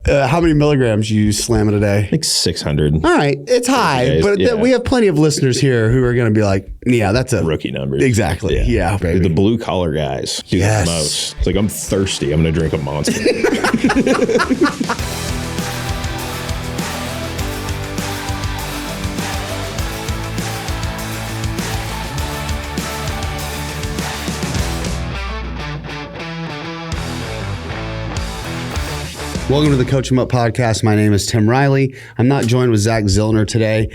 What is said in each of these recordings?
How many milligrams you slamming a day? Like 600. All right. It's high, but we have plenty of listeners here who are going to be like, yeah, that's a rookie number. Exactly. Yeah, baby. The blue collar guys do the most. It's like, I'm thirsty. I'm going to drink a Monster. Welcome to the Coach 'em Up podcast. My name is Tim Riley. I'm not joined with Zach Zillner today.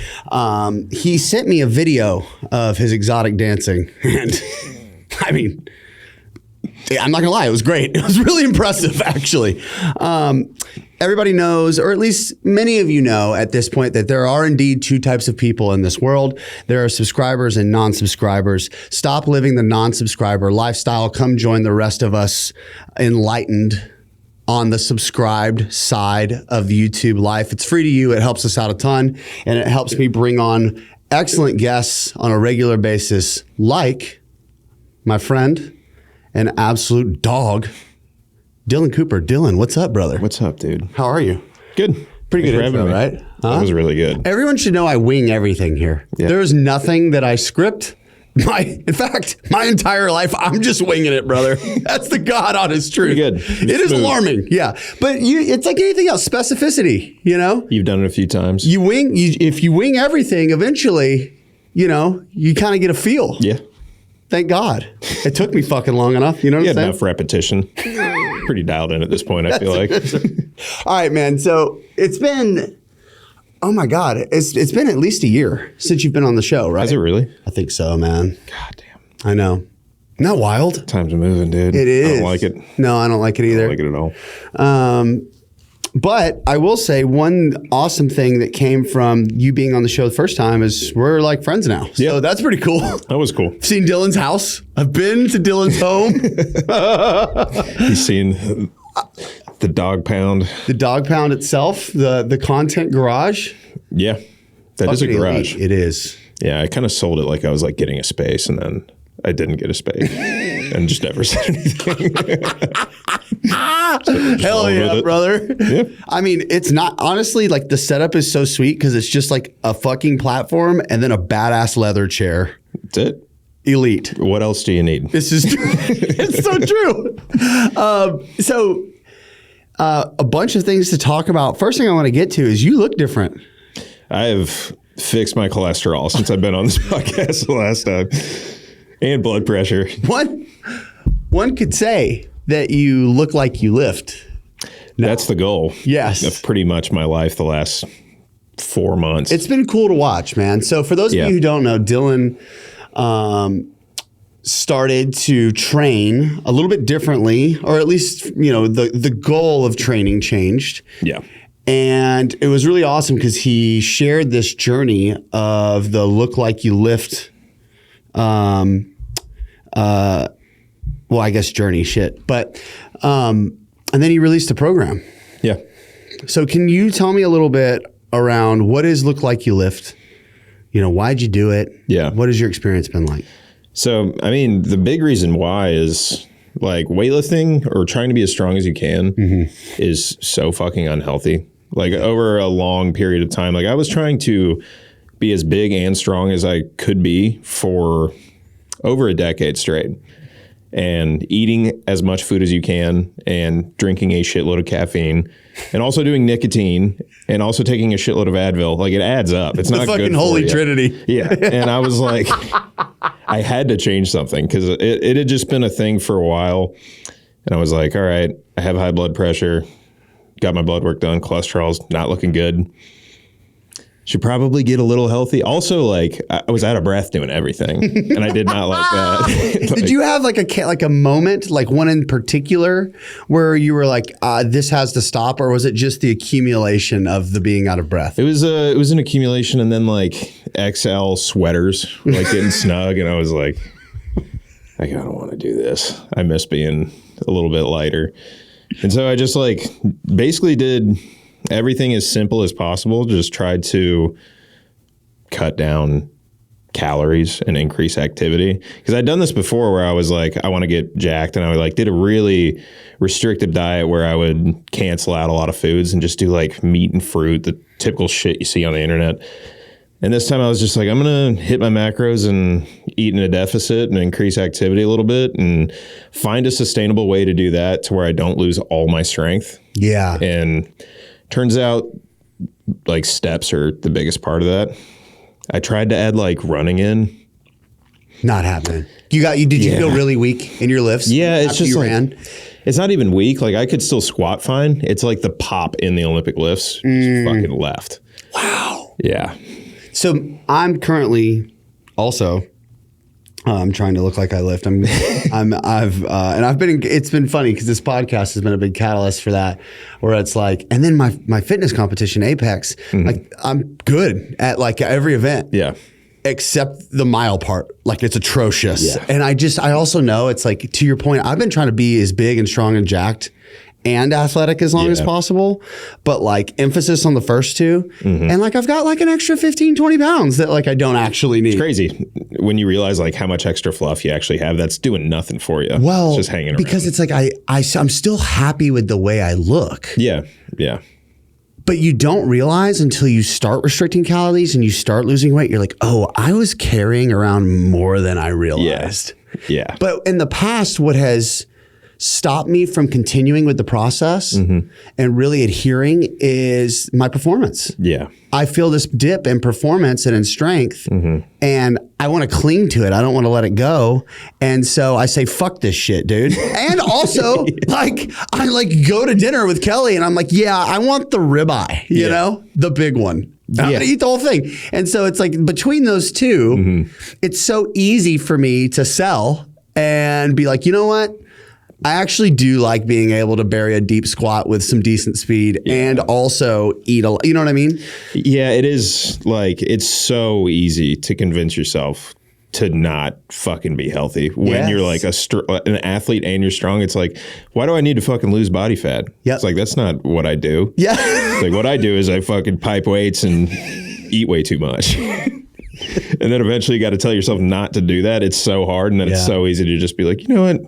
He sent me a video of his exotic dancing. And I mean, I'm not gonna lie, it was great. It was really impressive, actually. Everybody knows, or at least many of you know at this point, that there are indeed two types of people in this world. There are subscribers and non-subscribers. Stop living the non-subscriber lifestyle. Come join the rest of us enlightened on the subscribed side of YouTube life. It's free to you. It helps us out a ton, and it helps me bring on excellent guests on a regular basis, like my friend and absolute dog, Dylan Cooper. Dylan, what's up, brother? What's up, dude? How are you? Good. Pretty good intro, right? That was really good. Everyone should know I wing everything here. Yeah. There's nothing that I script. In fact, my entire life, I'm just winging it, brother. That's the God honest truth. Pretty good. It is alarming, yeah. But it's like anything else, specificity, you know? You've done it a few times. If you wing everything, eventually, you kind of get a feel. Yeah. Thank God. It took me fucking long enough, you know what I'm saying? Enough repetition. Pretty dialed in at this point, I feel like. All right, man. So it's been... Oh my God, it's been at least a year since you've been on the show, right? Is it really? I think so, man. God damn. I know. Isn't that wild? Time's moving, dude. It is. I don't like it. No, I don't like it either. I don't like it at all. But I will say one awesome thing that came from you being on the show the first time is we're like friends now. So that's pretty cool. That was cool. I've seen Dylan's house. I've been to Dylan's home. You've seen... The dog pound. The dog pound itself, the content garage. Yeah, that is a garage. It is. Yeah, I kind of sold it like I was like getting a space, and then I didn't get a space and just never said anything. Hell yeah, brother. Yeah. I mean, it's not, honestly, like the setup is so sweet because it's just like a fucking platform and then a badass leather chair. That's it. Elite. What else do you need? This is true. It's so true. A bunch of things to talk about. First thing I want to get to is you look different. I have fixed my cholesterol since I've been on this podcast the last time, and blood pressure. One could say that you look like you lift. No. That's the goal. Yes. Of pretty much my life the last 4 months. It's been cool to watch, man. So for those of you who don't know, Dylan started to train a little bit differently, or at least, the goal of training changed. Yeah. And it was really awesome because he shared this journey of the look like you lift, journey shit. But, and then he released a program. Yeah. So can you tell me a little bit around what is look like you lift? Why'd you do it? Yeah. What has your experience been like? So, I mean, the big reason why is like weightlifting or trying to be as strong as you can is so fucking unhealthy. Like over a long period of time, like I was trying to be as big and strong as I could be for over a decade straight, and eating as much food as you can and drinking a shitload of caffeine and also doing nicotine and also taking a shitload of Advil. Like it adds up. It's not good for you. The fucking holy trinity. Yeah. And I was like, I had to change something because it had just been a thing for a while. And I was like, all right, I have high blood pressure, got my blood work done, cholesterol's not looking good. Should probably get a little healthy. Also, like I was out of breath doing everything, and I did not like that. Did you have like a moment, like one in particular, where you were like, "This has to stop," or was it just the accumulation of the being out of breath? It was an accumulation, and then like XL sweaters were like getting snug, and I was like, I don't want to do this. I miss being a little bit lighter, and so I just like basically did everything as simple as possible. Just tried to cut down calories and increase activity. Because I'd done this before where I was like, I want to get jacked, and I would like did a really restrictive diet where I would cancel out a lot of foods and just do like meat and fruit, the typical shit you see on the internet. And this time I was just like, I'm going to hit my macros and eat in a deficit and increase activity a little bit and find a sustainable way to do that to where I don't lose all my strength. Yeah. And turns out like steps are the biggest part of that. I tried to add like running in. Not happening. Did you feel really weak in your lifts? Yeah, it's just like, ran? It's not even weak. Like I could still squat fine. It's like the pop in the Olympic lifts just fucking left. Wow. Yeah. So I'm currently also I'm trying to look like I lift. It's been funny because this podcast has been a big catalyst for that, where it's like, and then my fitness competition, Apex, like I'm good at like every event. Yeah. Except the mile part, like it's atrocious. Yeah. And I also know it's like, to your point, I've been trying to be as big and strong and jacked and athletic as long as possible, but like emphasis on the first two. And like, I've got like an extra 15, 20 pounds that like I don't actually need. It's crazy when you realize like how much extra fluff you actually have. That's doing nothing for you. Well, it's just hanging around. Because it's like, I'm still happy with the way I look. Yeah. Yeah. But you don't realize until you start restricting calories and you start losing weight, you're like, oh, I was carrying around more than I realized. Yeah. But in the past, what has stopped me from continuing with the process and really adhering is my performance. Yeah. I feel this dip in performance and in strength, and I want to cling to it. I don't want to let it go. And so I say, fuck this shit, dude. And also, like, I like go to dinner with Kelly and I'm like, yeah, I want the ribeye, you know, the big one. I'm gonna eat the whole thing. And so it's like between those two, it's so easy for me to sell and be like, you know what? I actually do like being able to bury a deep squat with some decent speed and also eat a lot. You know what I mean? Yeah, it is like, it's so easy to convince yourself to not fucking be healthy when you're like an athlete and you're strong. It's like, why do I need to fucking lose body fat? Yep. It's like, that's not what I do. Yeah. It's like what I do is I fucking pipe weights and eat way too much. And then eventually you got to tell yourself not to do that. It's so hard. And then it's so easy to just be like, you know what?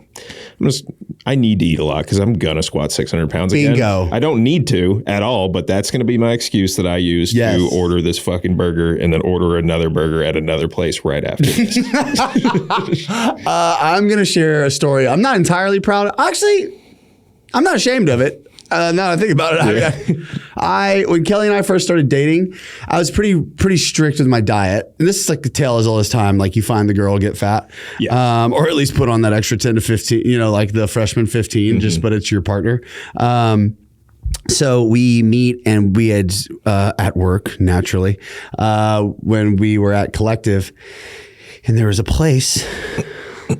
I need to eat a lot because I'm going to squat 600 pounds again. Bingo. I don't need to at all, but that's going to be my excuse that I use to order this fucking burger and then order another burger at another place right after this. I'm going to share a story. I'm not entirely proud of. Actually, I'm not ashamed of it. Now that I think about it, when Kelly and I first started dating, I was pretty strict with my diet. And this is like the tale as old as time. Like you find the girl, get fat, or at least put on that extra 10 to 15. You know, like the freshman 15, just but it's your partner. So we meet and we had at work naturally when we were at Collective, and there was a place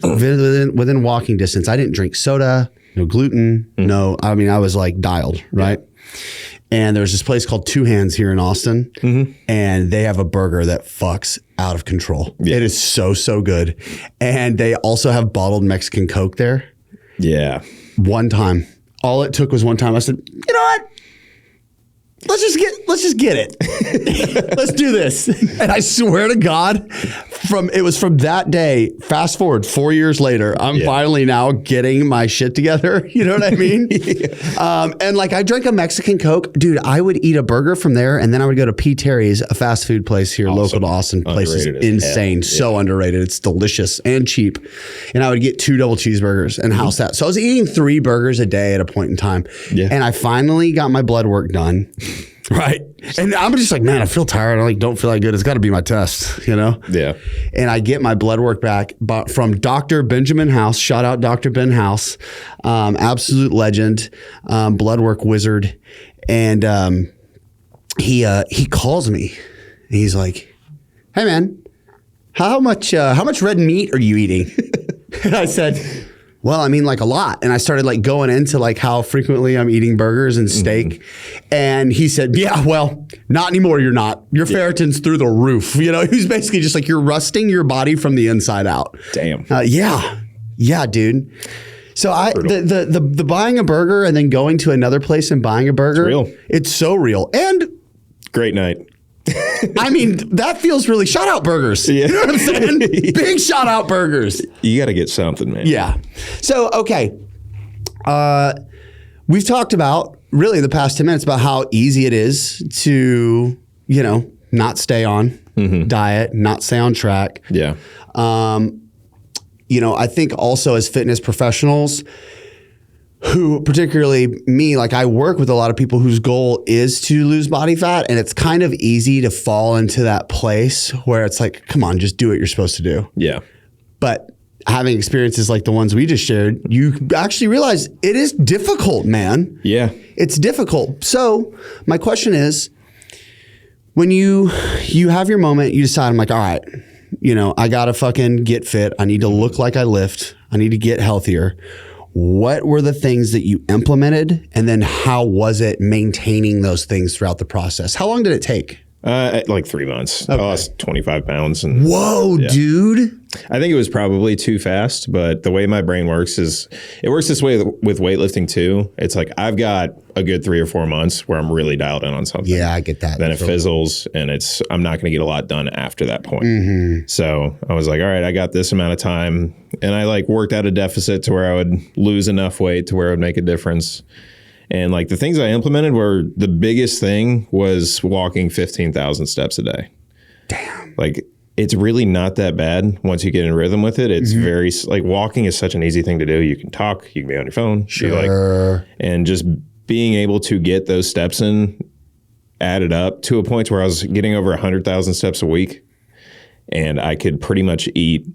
within walking distance. I didn't drink soda. No gluten, no. I mean, I was like dialed, right? And there's this place called Two Hands here in Austin, and they have a burger that fucks out of control. It is so good. And they also have bottled Mexican Coke there. Yeah. One time. All it took was one time. I said, you know what? Let's just get it. Let's do this. And I swear to God, it was from that day, fast forward 4 years later, I'm finally now getting my shit together. You know what I mean? And like I drank a Mexican Coke. Dude, I would eat a burger from there and then I would go to P. Terry's, a fast food place here local to Austin. Place is insane. So underrated. It's delicious and cheap. And I would get 2 double cheeseburgers and house that. So I was eating 3 burgers a day at a point in time. And I finally got my blood work done. Right. And I'm just like, man, I feel tired. I don't feel that good. It's got to be my test, you know? Yeah. And I get my blood work back from Dr. Benjamin House. Shout out Dr. Ben House. Absolute legend. Blood work wizard. And he calls me. And he's like, hey, man, how much red meat are you eating? And I said, well, I mean, like a lot. And I started like going into like how frequently I'm eating burgers and steak. And he said, yeah, well, not anymore. You're not. Your ferritin's through the roof. You know, he's basically just like, you're rusting your body from the inside out. Damn. Yeah, dude. So the buying a burger and then going to another place and buying a burger. It's real. It's so real. And great night. I mean, that feels really shout out burgers. Yeah. You know what I'm saying? Big shout out burgers. You got to get something, man. Yeah. So, okay. We've talked about really the past 10 minutes about how easy it is to, not stay on diet, not stay on track. Yeah. I think also as fitness professionals who, particularly me, like I work with a lot of people whose goal is to lose body fat, and it's kind of easy to fall into that place where it's like, come on, just do what you're supposed to do. Yeah. But having experiences like the ones we just shared, you actually realize it is difficult, man. Yeah. It's difficult. So my question is, when you have your moment, you decide, I'm like, all right, I got to fucking get fit. I need to look like I lift. I need to get healthier. What were the things that you implemented? And then how was it maintaining those things throughout the process? How long did it take? Like 3 months. Okay. I lost 25 pounds. And whoa, dude. I think it was probably too fast, but the way my brain works is it works this way with weightlifting too. It's like I've got a good 3 or 4 months where I'm really dialed in on something. Yeah, I get that. Then it fizzles and I'm not going to get a lot done after that point. Mm-hmm. So I was like, all right, I got this amount of time. And I like worked out a deficit to where I would lose enough weight to where it would make a difference. And like the things I implemented were the biggest thing was walking 15,000 steps a day. Damn. Like it's really not that bad once you get in rhythm with it. It's very like walking is such an easy thing to do. You can talk, you can be on your phone. Sure. And just being able to get those steps in added up to a point where I was getting over 100,000 steps a week, and I could pretty much eat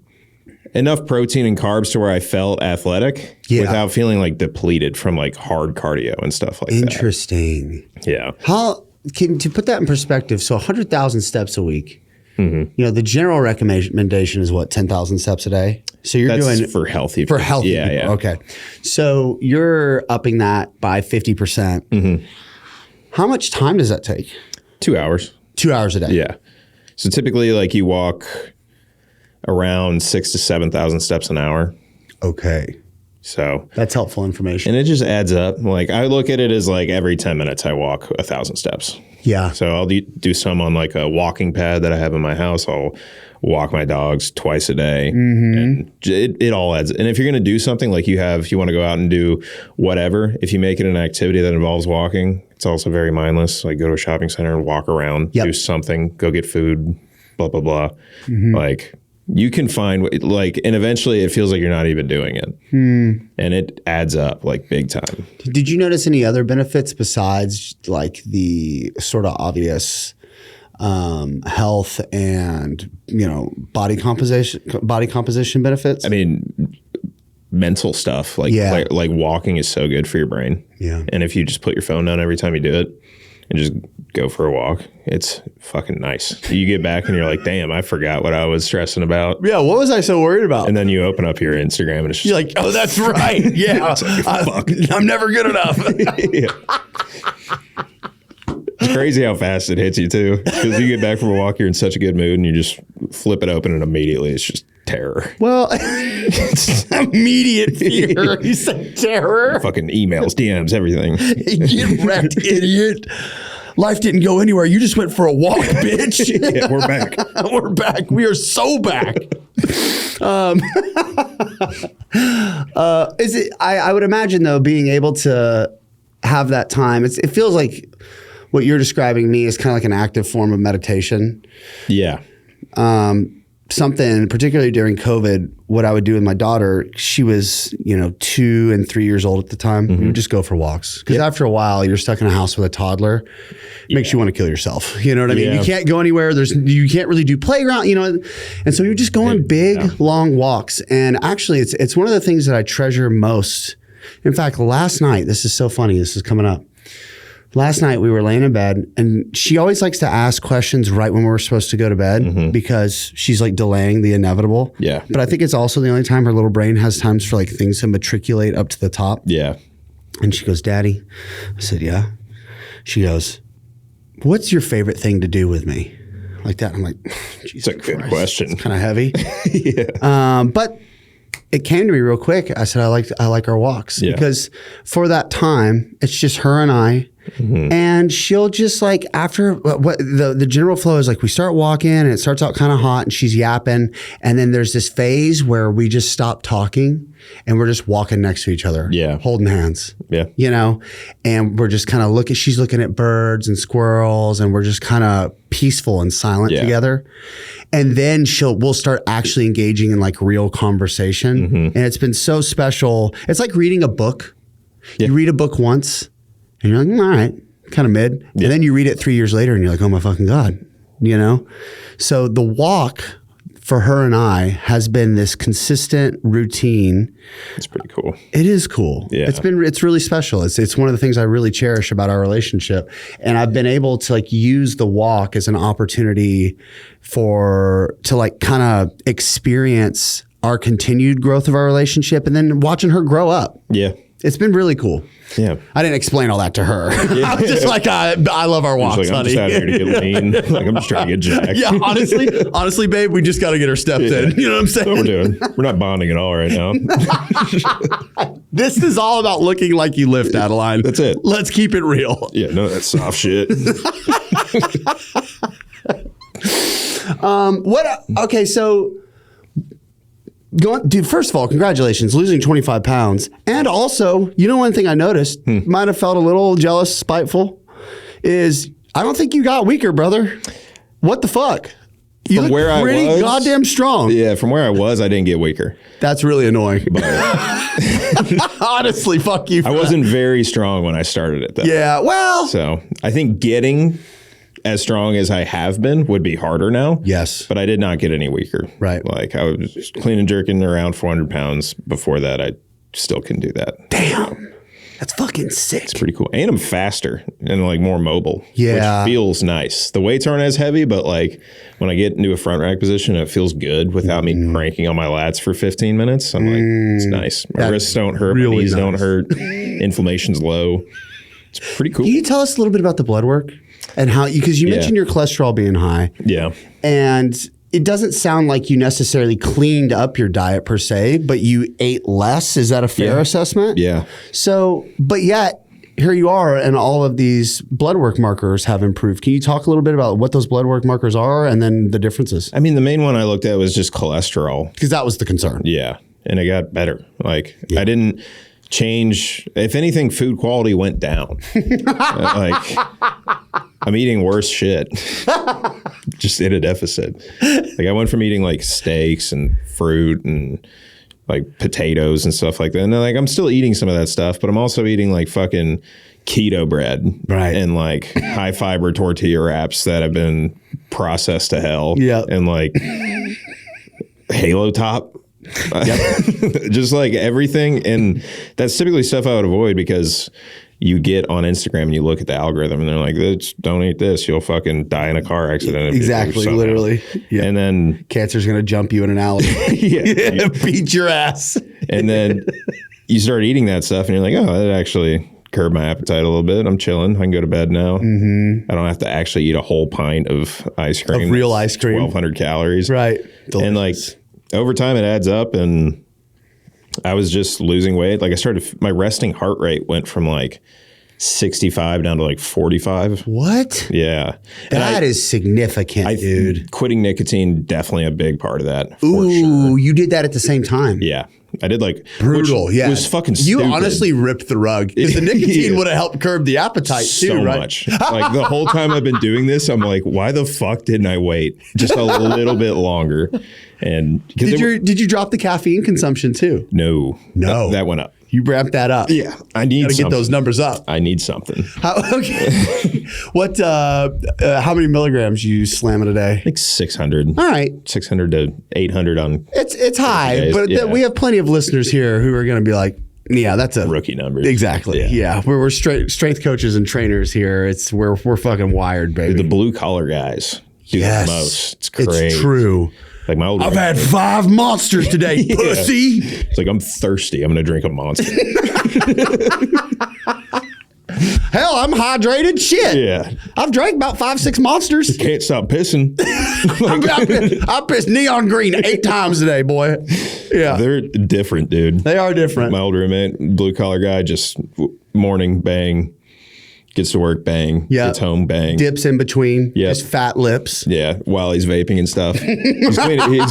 enough protein and carbs to where I felt athletic without feeling like depleted from like hard cardio and stuff like Interesting. that. Yeah. To put that in perspective, so 100,000 steps a week, the general recommendation is what, 10,000 steps a day? So That's doing for healthy people. For healthy people. Yeah. Okay. So you're upping that by 50%. Mm-hmm. How much time does that take? 2 hours. 2 hours a day. Yeah. So typically like you walk around 6,000 to 7,000 steps an hour. Okay. So that's helpful information. And it just adds up. Like I look at it as like every 10 minutes I walk 1,000 steps. Yeah. So I'll do some on like a walking pad that I have in my house. I'll walk my dogs twice a day. Mm-hmm. And it all adds. And if you're going to do something like you want to go out and do whatever, if you make it an activity that involves walking, it's also very mindless. Like go to a shopping center and walk around, do something, go get food, blah, blah, blah. Mm-hmm. Like you can find and eventually it feels like you're not even doing it. And it adds up like big time. Did you notice any other benefits besides like the sort of obvious health and, body composition benefits? I mean, mental stuff like walking is so good for your brain. Yeah. And if you just put your phone down every time you do it and just go for a walk, it's fucking nice. You get back and you're like, damn, I forgot what I was stressing about. Yeah, what was I so worried about? And then you open up your Instagram and it's just you're like, oh, that's right. Yeah. Fuck. I'm never good enough. It's crazy how fast it hits you too. Because you get back from a walk, you're in such a good mood and you just flip it open and immediately it's just terror. Well, it's immediate fear. You said terror. Fucking emails, DMs, everything. Get wrecked, idiot. Life didn't go anywhere. You just went for a walk, bitch. Yeah, we're back. We're back. We are so back. Is it? I would imagine though, being able to have that time. It feels like what you're describing me is kind of like an active form of meditation. Yeah. Something particularly during COVID, what I would do with my daughter, she was, 2 and 3 years old at the time. We would just go for walks. Because after a while, you're stuck in a house with a toddler. It makes you want to kill yourself. You know what I mean? Yeah. You can't go anywhere. You can't really do playground, And so you just go on big, long walks. And actually, it's one of the things that I treasure most. In fact, last night, this is so funny. This is coming up. Last night we were laying in bed and she always likes to ask questions right when we're supposed to go to bed because she's like delaying the inevitable. Yeah. But I think it's also the only time her little brain has times for like things to matriculate up to the top. Yeah. And she goes, Daddy. I said, yeah. She goes, what's your favorite thing to do with me? Like that. I'm like, Jesus It's a good question. It's kind of heavy. Yeah. But it came to me real quick. I said, I like our walks because for that time, it's just her and I. And she'll just like after what the general flow is like we start walking and it starts out kind of hot and she's yapping. And then there's this phase where we just stop talking and we're just walking next to each other. Yeah. Holding hands. Yeah. You know, and we're just kind of she's looking at birds and squirrels and we're just kind of peaceful and silent together. And then we'll start actually engaging in like real conversation. And it's been so special. It's like reading a book. Yeah. You read a book once and you're like, all right, kind of mid. Yeah. And then you read it 3 years later and you're like, oh my fucking God, you know? So the walk for her and I has been this consistent routine. It's pretty cool. It is cool. Yeah. It's really special. It's one of the things I really cherish about our relationship. And I've been able to like use the walk as an opportunity to like kind of experience our continued growth of our relationship and then watching her grow up. Yeah. It's been really cool. Yeah. I didn't explain all that to her. I was just like, I love our walks, I'm just out here to get lean. Like, I'm just trying to get jacked. Yeah, honestly, babe, we just got to get her steps in. You know what I'm saying? That's what we're doing. We're not bonding at all right now. This is all about looking like you lift, Adeline. That's it. Let's keep it real. Yeah, no, that's soft shit. Okay, so... Dude, first of all, congratulations, losing 25 pounds. And also, you know, one thing I noticed, might have felt a little jealous, spiteful, is I don't think you got weaker, brother. What the fuck? You look pretty goddamn strong. Yeah, from where I was, I didn't get weaker. That's really annoying. But honestly, fuck you. I wasn't very strong when I started it, though. Yeah, well. So I think getting as strong as I have been would be harder now. Yes. But I did not get any weaker. Right. Like I was just clean and jerking around 400 pounds. Before that, I still can do that. Damn. That's fucking sick. It's pretty cool. And I'm faster and like more mobile. Yeah. Which feels nice. The weights aren't as heavy, but like when I get into a front rack position, it feels good without me cranking on my lats for 15 minutes. I'm like, it's nice. My wrists don't hurt. Really my knees don't hurt. Inflammation's low. It's pretty cool. Can you tell us a little bit about the blood work? And how, because you mentioned your cholesterol being high. Yeah. And it doesn't sound like you necessarily cleaned up your diet per se, but you ate less. Is that a fair assessment? Yeah. So, but yet, here you are, and all of these blood work markers have improved. Can you talk a little bit about what those blood work markers are and then the differences? I mean, the main one I looked at was just cholesterol. Because that was the concern. Yeah. And it got better. Like, I didn't change. If anything, food quality went down. Like, I'm eating worse shit. Just in a deficit. Like, I went from eating like steaks and fruit and like potatoes and stuff like that. And like, I'm still eating some of that stuff, but I'm also eating like fucking keto bread. Right. And like high fiber tortilla wraps that have been processed to hell. Yeah. And like Halo Top. Yep. Just like everything. And that's typically stuff I would avoid because you get on Instagram and you look at the algorithm and they're like, don't eat this. You'll fucking die in a car accident. Exactly. Literally. Yeah. And then cancer's going to jump you in an alley. Beat your ass. And then you start eating that stuff and you're like, oh, that actually curbed my appetite a little bit. I'm chilling. I can go to bed now. I don't have to actually eat a whole pint of ice cream. Of real ice cream. 1,200 calories. Right. Delicious. And like over time it adds up and I was just losing weight. Like my resting heart rate went from like 65 down to like 45. What? Yeah. That is significant, dude. Quitting nicotine, definitely a big part of that. Ooh, you did that at the same time. Yeah. I did like brutal. Which was fucking stupid. You honestly ripped the rug. Because the nicotine would have helped curb the appetite too, right? Much. Like the whole time I've been doing this, I'm like, why the fuck didn't I wait just a little bit longer? And did you drop the caffeine consumption too? No. That went up. You ramped that up. Yeah, I need to get those numbers up. I need something. Okay. What? How many milligrams you slamming a day? Like 600. All right, 600 to 800 on. It's high, days. But we have plenty of listeners here who are going to be like, yeah, that's a rookie number. Exactly. Yeah. We're strength coaches and trainers here. We're fucking wired, baby. The blue collar guys do the most. It's crazy. It's true. Like I've had 5 monsters today, pussy. It's like, I'm thirsty. I'm going to drink a monster. Hell, I'm hydrated. Shit. Yeah. I've drank about 5-6 monsters. Can't stop pissing. I pissed neon green 8 times today, boy. Yeah. They're different, dude. They are different. My old roommate, blue collar guy, just morning bang, Gets to work, bang. Yeah. Gets home, bang. Dips in between Yep. his fat lips. Yeah, while he's vaping and stuff. He's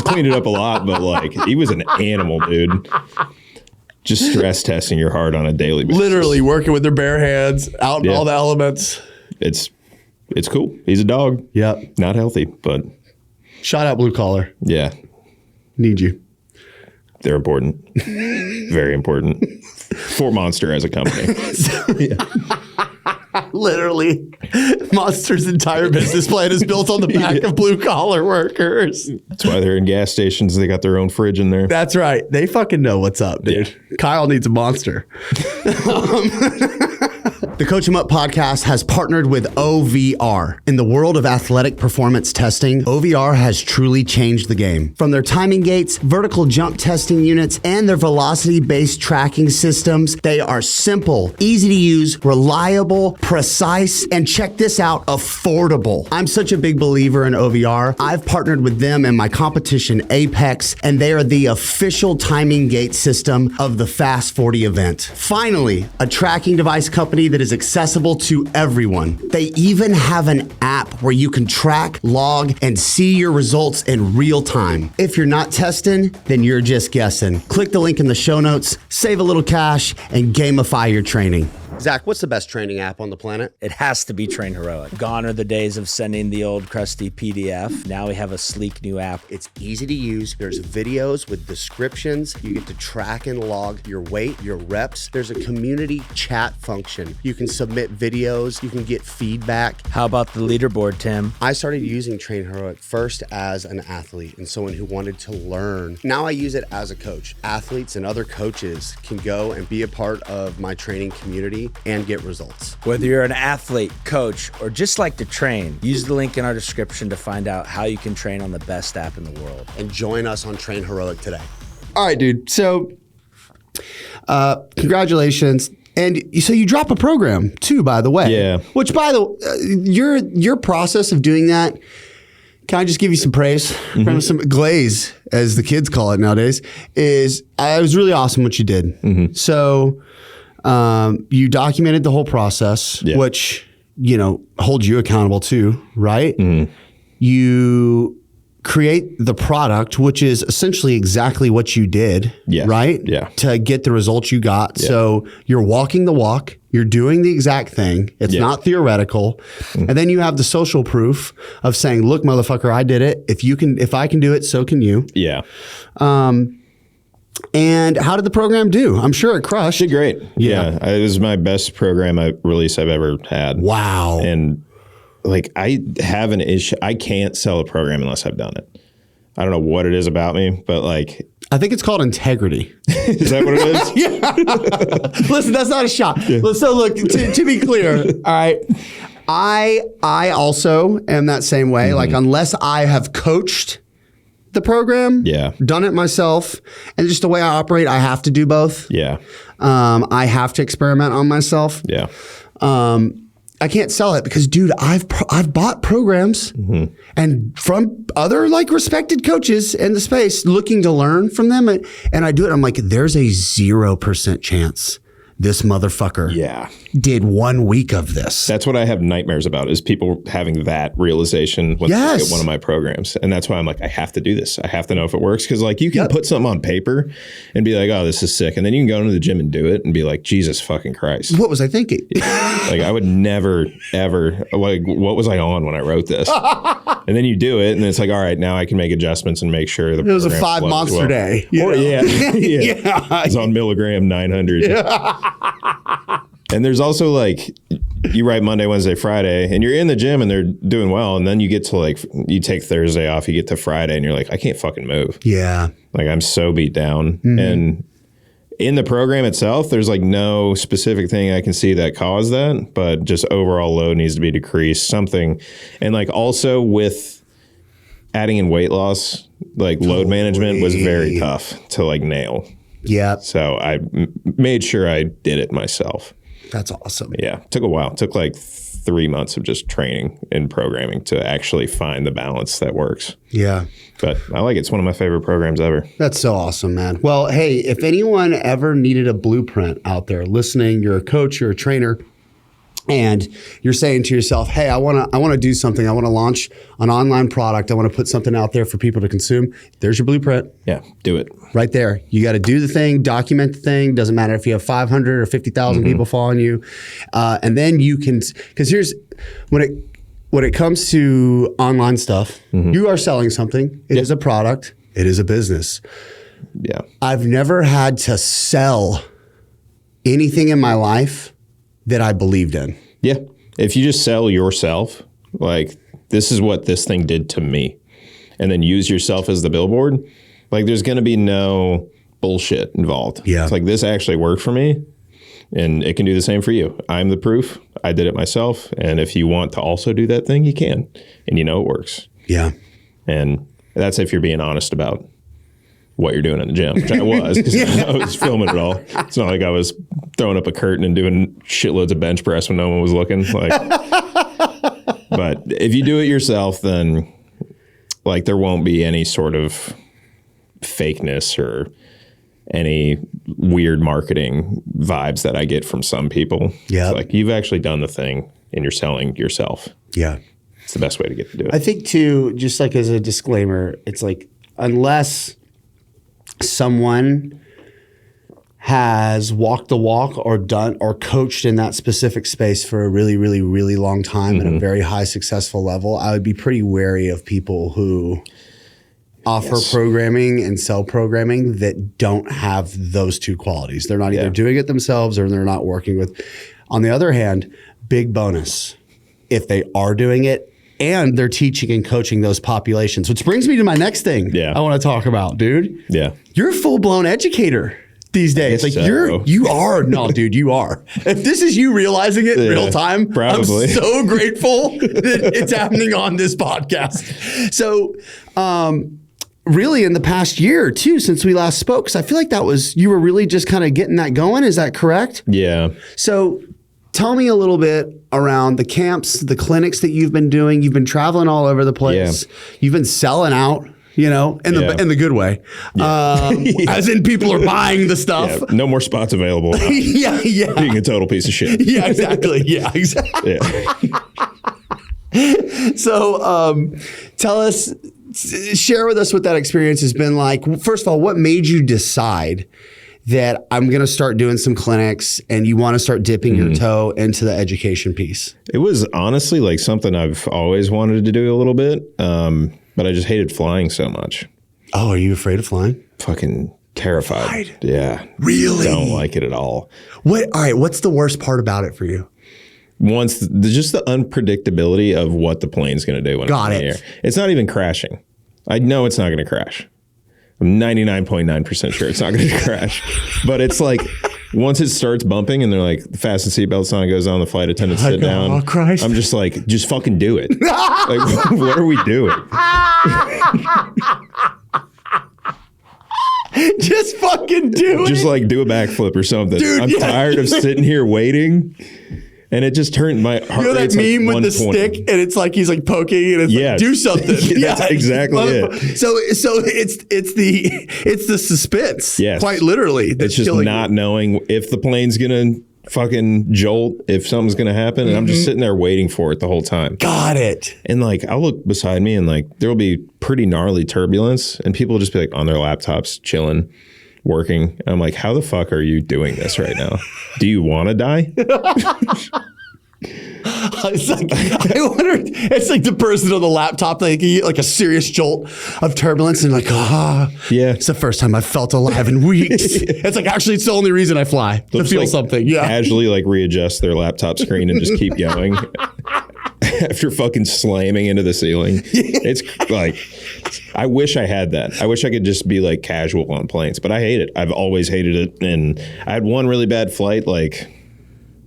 cleaned it up a lot, but like he was an animal, dude. Just stress testing your heart on a daily basis. Literally working with their bare hands, out in Yeah. all the elements. It's cool. He's a dog. Yep. Not healthy, but Shout out blue collar. yeah, Need you. they're important. Very important. For Monster as a company. Literally, Monster's entire business plan is built on the back of blue collar workers. That's why they're in gas stations. They got their own fridge in there. That's right. They fucking know what's up, dude. Yeah. Kyle needs a Monster. The Coach 'em Up podcast has partnered with OVR. In the world of athletic performance testing, OVR has truly changed the game. From their timing gates, vertical jump testing units, and their velocity-based tracking systems, they are simple, easy to use, reliable, precise, and check this out, affordable. I'm such a big believer in OVR. I've partnered with them in my competition, Apex, and they are the official timing gate system of the Fast 40 event. Finally, a tracking device company that is accessible to everyone. They even have an app where you can track, log, and see your results in real time. If you're not testing, then you're just guessing. Click the link in the show notes, save a little cash, and gamify your training. Zach, what's the best training app on the planet? It has to be Train Heroic. Gone are the days of sending the old crusty PDF. Now we have a sleek new app. It's easy to use. There's videos with descriptions. You get to track and log your weight, your reps. There's a community chat function. You can submit videos. You can get feedback. How about the leaderboard, Tim? I started using Train Heroic first as an athlete and someone who wanted to learn. Now I use it as a coach. Athletes and other coaches can go and be a part of my training community and get results. Whether you're an athlete, coach, or just like to train, use the link in our description to find out how you can train on the best app in the world. And join us on Train Heroic today. All right, dude. So, congratulations. And so you drop a program too, by the way. Yeah. Which, by the your process of doing that, can I just give you some praise? Some glaze, as the kids call it nowadays, it was really awesome what you did. So you documented the whole process, which, holds you accountable too, right? You create the product, which is essentially exactly what you did, right? Yeah. To get the results you got. Yeah. So you're walking the walk, you're doing the exact thing. It's not theoretical. And then you have the social proof of saying, look, motherfucker, I did it. If I can do it, so can you. Yeah. And how did the program do? I'm sure it crushed. Did great. Yeah. It was my best program release I've ever had. Wow. And like I have an issue. I can't sell a program unless I've done it. I don't know what it is about me, but like. I think it's called integrity. Is that what it is? Listen, that's not a shot. Yeah. So look, to be clear, all right. I also am that same way. Like unless I have coached the program, done it myself, and just the way I operate, I have to do both. Yeah. I have to experiment on myself. Yeah. I can't sell it because, dude, I've bought programs and from other like respected coaches in the space looking to learn from them. And I do it. I'm like, there's a 0% chance this motherfucker did 1 week of this. That's what I have nightmares about is people having that realization when they look at one of my programs. And that's why I'm like, I have to do this. I have to know if it works. Cause like you can put something on paper and be like, oh, this is sick. And then you can go into the gym and do it and be like, Jesus fucking Christ. What was I thinking? Like I would never, ever, like, what was I on when I wrote this? And then you do it and it's like, all right, now I can make adjustments and make sure the it was a 5 monster day. Or, it's on milligram 900. And there's also like you write Monday, Wednesday, Friday, and you're in the gym and they're doing well. And then you get to like, you take Thursday off, you get to Friday and you're like, I can't fucking move. Yeah. Like I'm so beat down. And in the program itself, there's like no specific thing I can see that caused that, but just overall load needs to be decreased, something. And like also with adding in weight loss, like load management was very tough to like nail. Yeah. So I made sure I did it myself. That's awesome. Yeah. It took a while. It took like 3 months of just training and programming to actually find the balance that works. Yeah. But I like it. It's one of my favorite programs ever. That's so awesome, man. Well, hey, if anyone ever needed a blueprint out there listening, you're a coach, you're a trainer, and you're saying to yourself, hey, I want to do something. I want to launch an online product. I want to put something out there for people to consume. There's your blueprint. Yeah, do it. Right there. You got to do the thing, document the thing. Doesn't matter if you have 500 or 50,000 people following you. And then you can, because here's, when it comes to online stuff, you are selling something. It is a product. It is a business. Yeah. I've never had to sell anything in my life that I believed in. Yeah. If you just sell yourself, like, this is what this thing did to me, and then use yourself as the billboard, like, there's going to be no bullshit involved. Yeah. It's like, this actually worked for me, and it can do the same for you. I'm the proof. I did it myself. And if you want to also do that thing, you can. And you know it works. Yeah. And that's if you're being honest about what you're doing in the gym, which I was, because I was filming it all. It's not like I was throwing up a curtain and doing shitloads of bench press when no one was looking. Like, but if you do it yourself, then like there won't be any sort of fakeness or any weird marketing vibes that I get from some people. Yeah. It's like, you've actually done the thing and you're selling yourself. Yeah. It's the best way to get to do it. I think too, just like as a disclaimer, it's like, unless someone has walked the walk or done or coached in that specific space for a really, really, really long time at a very high successful level, I would be pretty wary of people who offer programming and sell programming that don't have those two qualities. They're not either doing it themselves or they're not working with. On the other hand, big bonus if they are doing it and they're teaching and coaching those populations, which brings me to my next thing I want to talk about, dude. Yeah. You're a full-blown educator these days. Like you are. No, dude, you are. If this is you realizing it in real time, probably. I'm so grateful that it's happening on this podcast. So, really in the past year too, since we last spoke, because I feel like you were really just kind of getting that going. Is that correct? Yeah. So tell me a little bit around the camps, the clinics that you've been doing. You've been traveling all over the place. Yeah. You've been selling out, in the good way. Yeah. As in people are buying the stuff. Yeah. No more spots available now. Yeah. Being a total piece of shit. Yeah, exactly. Yeah, exactly. Yeah. So tell us, share with us what that experience has been like. First of all, what made you decide that I'm going to start doing some clinics and you want to start dipping your toe into the education piece? It was honestly like something I've always wanted to do a little bit, but I just hated flying so much. Oh, are you afraid of flying? Fucking terrified. Yeah. Really? Don't like it at all. All right. What's the worst part about it for you? Just the unpredictability of what the plane's going to do when it's in the air. It's not even crashing. I know it's not going to crash. I'm 99.9% sure it's not going to crash. But it's like, once it starts bumping and they're like, fasten seatbelt sign goes on, the flight attendants sit down. Oh, Christ. I'm just like, just fucking do it. Like, what are we doing? Just fucking do it. Just like do a backflip or something. Dude, I'm tired of sitting here waiting. And it just turned my heart rate. That meme with the stick, and it's like he's like poking, and it's like, do something. That's exactly it. So it's the suspense. Yes. Quite literally. It's just not knowing if the plane's gonna fucking jolt, if something's gonna happen, and I'm just sitting there waiting for it the whole time. Got it. And like I'll look beside me, and like there will be pretty gnarly turbulence, and people will just be like on their laptops chilling, working. And I'm like, how the fuck are you doing this right now? Do you want to die? It's like, I wonder, it's like the person on the laptop, like a serious jolt of turbulence and like, it's the first time I've felt alive in weeks. It's like, actually, it's the only reason I fly, to feel something. Yeah. Casually like readjust their laptop screen and just keep going after fucking slamming into the ceiling. It's like, I wish I had that. I wish I could just be like casual on planes, but I hate it. I've always hated it. And I had one really bad flight, like,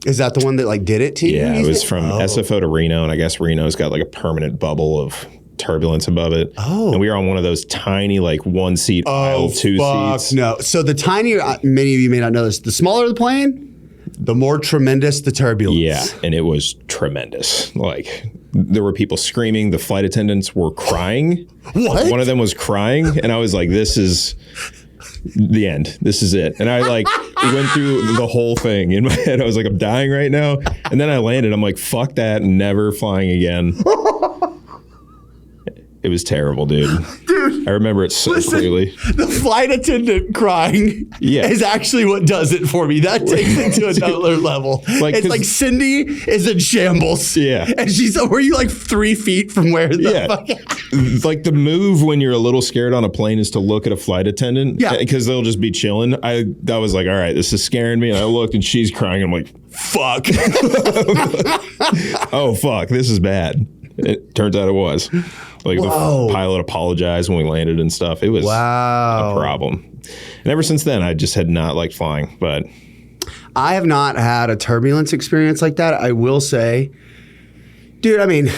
is that the one that like did it to you? Yeah, it was from SFO to Reno, and I guess Reno's got like a permanent bubble of turbulence above it. Oh. And we were on one of those tiny like one seat aisle two seats. No. So the tinier, many of you may not know this, the smaller the plane, the more tremendous the turbulence. Yeah, and it was tremendous. Like there were people screaming, the flight attendants were crying. What? One of them was crying, and I was like, this is the end. This is it. And I like, went through the whole thing in my head. I was like, I'm dying right now. And then I landed. I'm like, fuck that. Never flying again. It was terrible, dude. I remember it so clearly. The flight attendant crying is actually what does it for me. That takes it to another level. It's like Cindy is in shambles. Yeah. And she's, were you like 3 feet from where the fuck? Like the move when you're a little scared on a plane is to look at a flight attendant. Yeah. Because they'll just be chilling. I was like, all right, this is scaring me. And I looked and she's crying. I'm like, fuck. Oh, fuck. This is bad. It turns out it was. Like the pilot apologized when we landed and stuff. It was a problem. And ever since then, I just had not liked flying. But I have not had a turbulence experience like that. I will say, dude, I mean,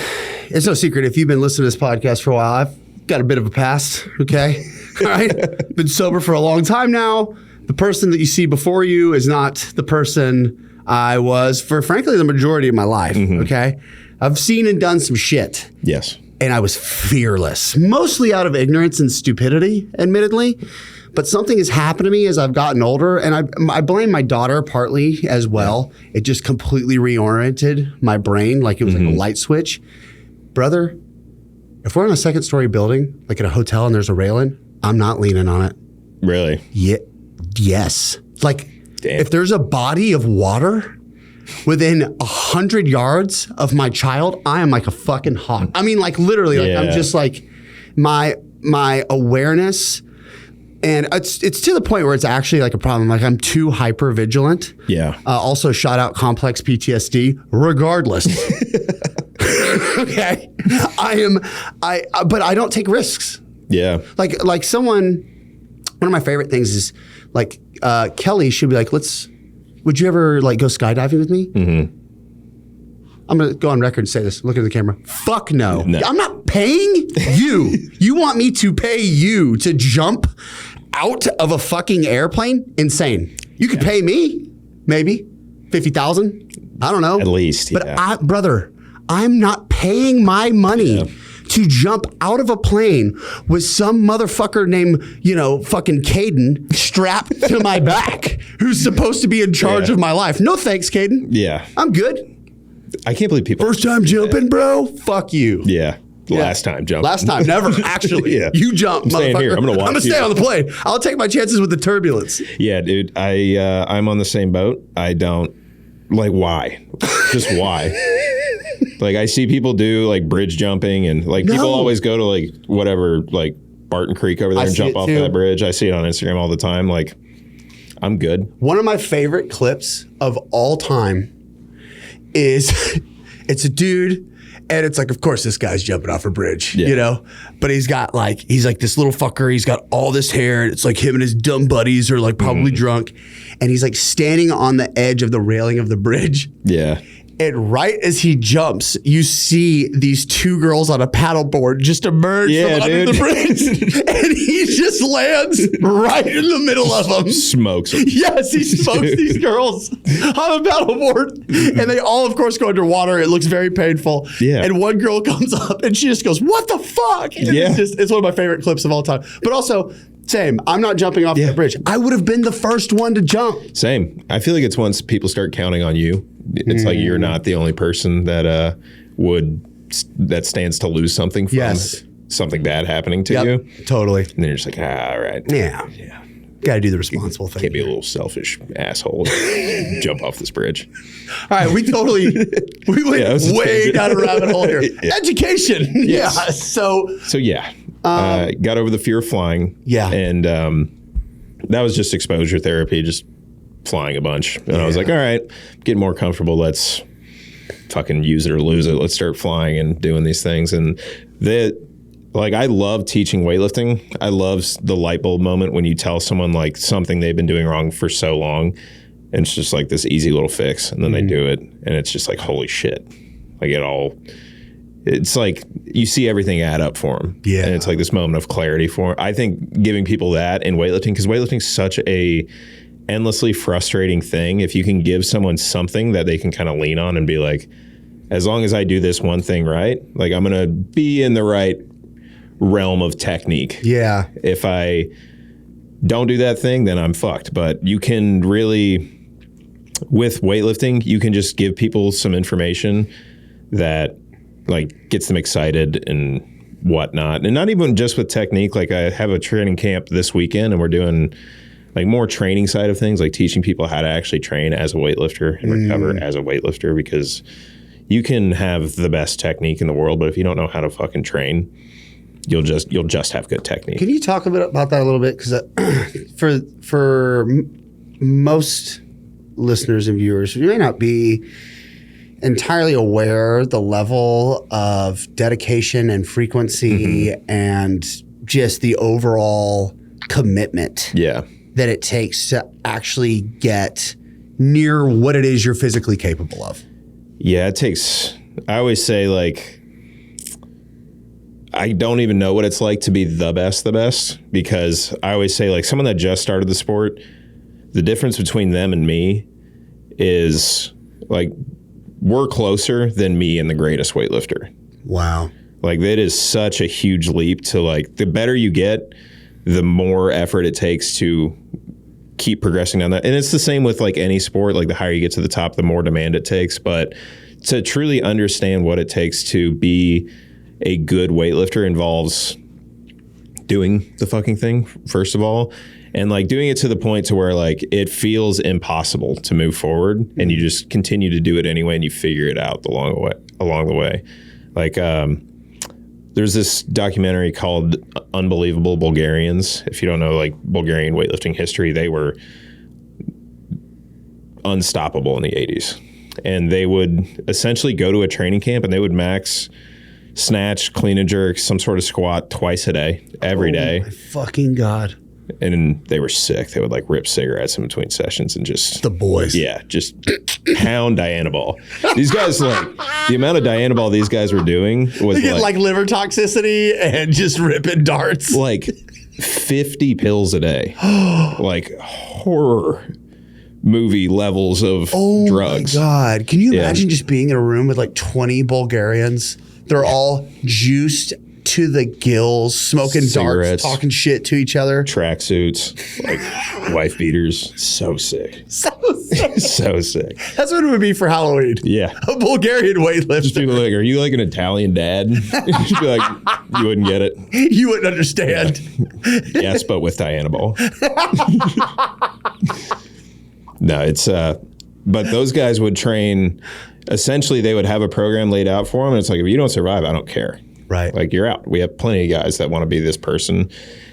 it's no secret. If you've been listening to this podcast for a while, I've got a bit of a past, okay? All right? Been sober for a long time now. The person that you see before you is not the person I was for, frankly, the majority of my life, okay? I've seen and done some shit. yes. And I was fearless, mostly out of ignorance and stupidity, admittedly. But something has happened to me as I've gotten older, and I blame my daughter partly as well. It just completely reoriented my brain, like it was like a light switch. Brother, if we're on a second-story building, like at a hotel and there's a railing, I'm not leaning on it. Really? Yeah, yes. Like, Damn. if there's a body of water within 100 yards of my child, I am like a fucking hawk. I mean, like literally, like I'm just like my awareness, and it's to the point where it's actually like a problem. Like I'm too hyper vigilant. Yeah. Also, shout out complex PTSD. Regardless, okay, but I don't take risks. Yeah. Like someone, one of my favorite things is like Kelly should be like, would you ever like go skydiving with me? I'm going to go on record and say this. Look at the camera. Fuck no. I'm not paying you. You want me to pay you to jump out of a fucking airplane? Insane. You could pay me maybe 50,000. I don't know. At least. But brother, I'm not paying my money to jump out of a plane with some motherfucker named, fucking Caden strapped to my back who's supposed to be in charge of my life. No thanks, Caden. Yeah. I'm good. I can't believe people. First time jumping, bro? Fuck you. Yeah. Last time jumping. Last time, never, actually. You jump, I'm staying motherfucker. here. I'm going to watch I'm going to stay on the plane. I'll take my chances with the turbulence. Yeah, dude. I'm on the same boat. I don't, like, why? Just why? Like, I see people do, like, bridge jumping, and, like, people always go to, like, whatever, like, Barton Creek over there and jump off that bridge. I see it on Instagram all the time. Like, I'm good. One of my favorite clips of all time is it's a dude, and it's like, of course, this guy's jumping off a bridge, but he's like this little fucker. He's got all this hair, and it's like him and his dumb buddies are like probably drunk, and he's like standing on the edge of the railing of the bridge. Yeah. And right as he jumps, you see these two girls on a paddleboard just emerge from under the bridge. And he just lands right in the middle of them. Smokes them. Yes, he smokes these girls on a paddleboard. And they all, of course, go underwater. It looks very painful. Yeah. And one girl comes up and she just goes, "What the fuck?" And it's one of my favorite clips of all time. But also, same. I'm not jumping off the bridge. I would have been the first one to jump. Same. I feel like it's once people start counting on you, it's like you're not the only person that stands to lose something from something bad happening to you. Totally. And then you're just like, all right. Yeah. Got to do the responsible thing. Can't be a little selfish asshole. Jump off this bridge. All right, we went way down a rabbit hole here. Education. Yes. Yeah. So got over the fear of flying. Yeah. And that was just exposure therapy, just flying a bunch. And I was like, all right, getting more comfortable. Let's fucking use it or lose it. Let's start flying and doing these things. And I love teaching weightlifting. I love the light bulb moment when you tell someone like something they've been doing wrong for so long, and it's just like this easy little fix, and then they do it, and it's just like, holy shit. Like it's like you see everything add up for them. Yeah. And it's like this moment of clarity for them. I think giving people that in weightlifting, because weightlifting is such a endlessly frustrating thing. If you can give someone something that they can kind of lean on and be like, as long as I do this one thing right, like I'm going to be in the right realm of technique. Yeah. If I don't do that thing, then I'm fucked. But you can really, with weightlifting, you can just give people some information that like gets them excited and whatnot. And not even just with technique. Like I have a training camp this weekend and we're doing like more training side of things, like teaching people how to actually train as a weightlifter and recover as a weightlifter, because you can have the best technique in the world, but if you don't know how to fucking train, you'll just have good technique. Can you talk a bit about that a little bit? Because for most listeners and viewers, you may not be entirely aware the level of dedication and frequency and just the overall commitment that it takes to actually get near what it is you're physically capable of. Yeah, it takes, I always say, like, I don't even know what it's like to be the best, because I always say, like, someone that just started the sport, the difference between them and me is, like, we're closer than me and the greatest weightlifter. Wow. Like, that is such a huge leap to, like, the better you get, the more effort it takes to keep progressing down that. And it's the same with like any sport, like the higher you get to the top, the more demand it takes. But to truly understand what it takes to be a good weightlifter involves doing the fucking thing, first of all, and like doing it to the point to where like it feels impossible to move forward, and you just continue to do it anyway, and you figure it out along the way. Like, there's this documentary called Unbelievable Bulgarians. If you don't know, like, Bulgarian weightlifting history, they were unstoppable in the 80s. And they would essentially go to a training camp and they would max snatch, clean and jerk, some sort of squat twice a day, every day. My fucking God. And they were sick. They would like rip cigarettes in between sessions and just the boys. Yeah, just pound Dianabol. These guys, like, the amount of Dianabol these guys were doing was they get like liver toxicity and just ripping darts. Like 50 pills a day. Like horror movie levels of drugs. Oh my God. Can you imagine just being in a room with like 20 Bulgarians? They're all juiced to the gills, smoking cigarettes, darts, talking shit to each other. Tracksuits, like wife beaters. So sick. So sick. So sick. That's what it would be for Halloween. Yeah. A Bulgarian weightlifter. Just people like, are you like an Italian dad? You'd be like, you wouldn't get it. You wouldn't understand. Yeah. Yes, but with Dianabol. No, it's, but those guys would train, essentially they would have a program laid out for them. And it's like, if you don't survive, I don't care. Right. Like, you're out. We have plenty of guys that want to be this person.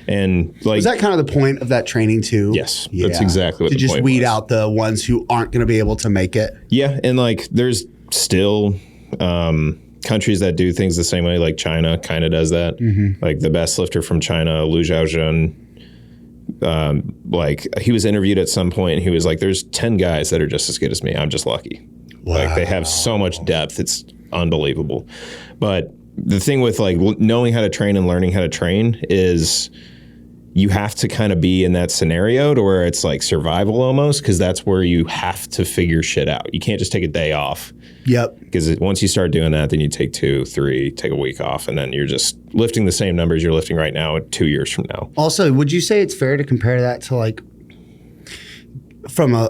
And like, is that kind of the point of that training too? Yes. Yeah. That's exactly what the point was. To just weed out the ones who aren't going to be able to make it. Yeah. And like, there's still countries that do things the same way. Like China kind of does that. Mm-hmm. Like the best lifter from China, Lu Xiaojun, like he was interviewed at some point and he was like, there's 10 guys that are just as good as me. I'm just lucky. Wow. Like they have so much depth. It's unbelievable. But the thing with like knowing how to train and learning how to train is you have to kind of be in that scenario to where it's like survival almost, because that's where you have to figure shit out. You can't just take a day off. Yep. Because once you start doing that, then you take 2, 3, take a week off, and then you're just lifting the same numbers you're lifting right now 2 years from now. Also, would you say it's fair to compare that to like from a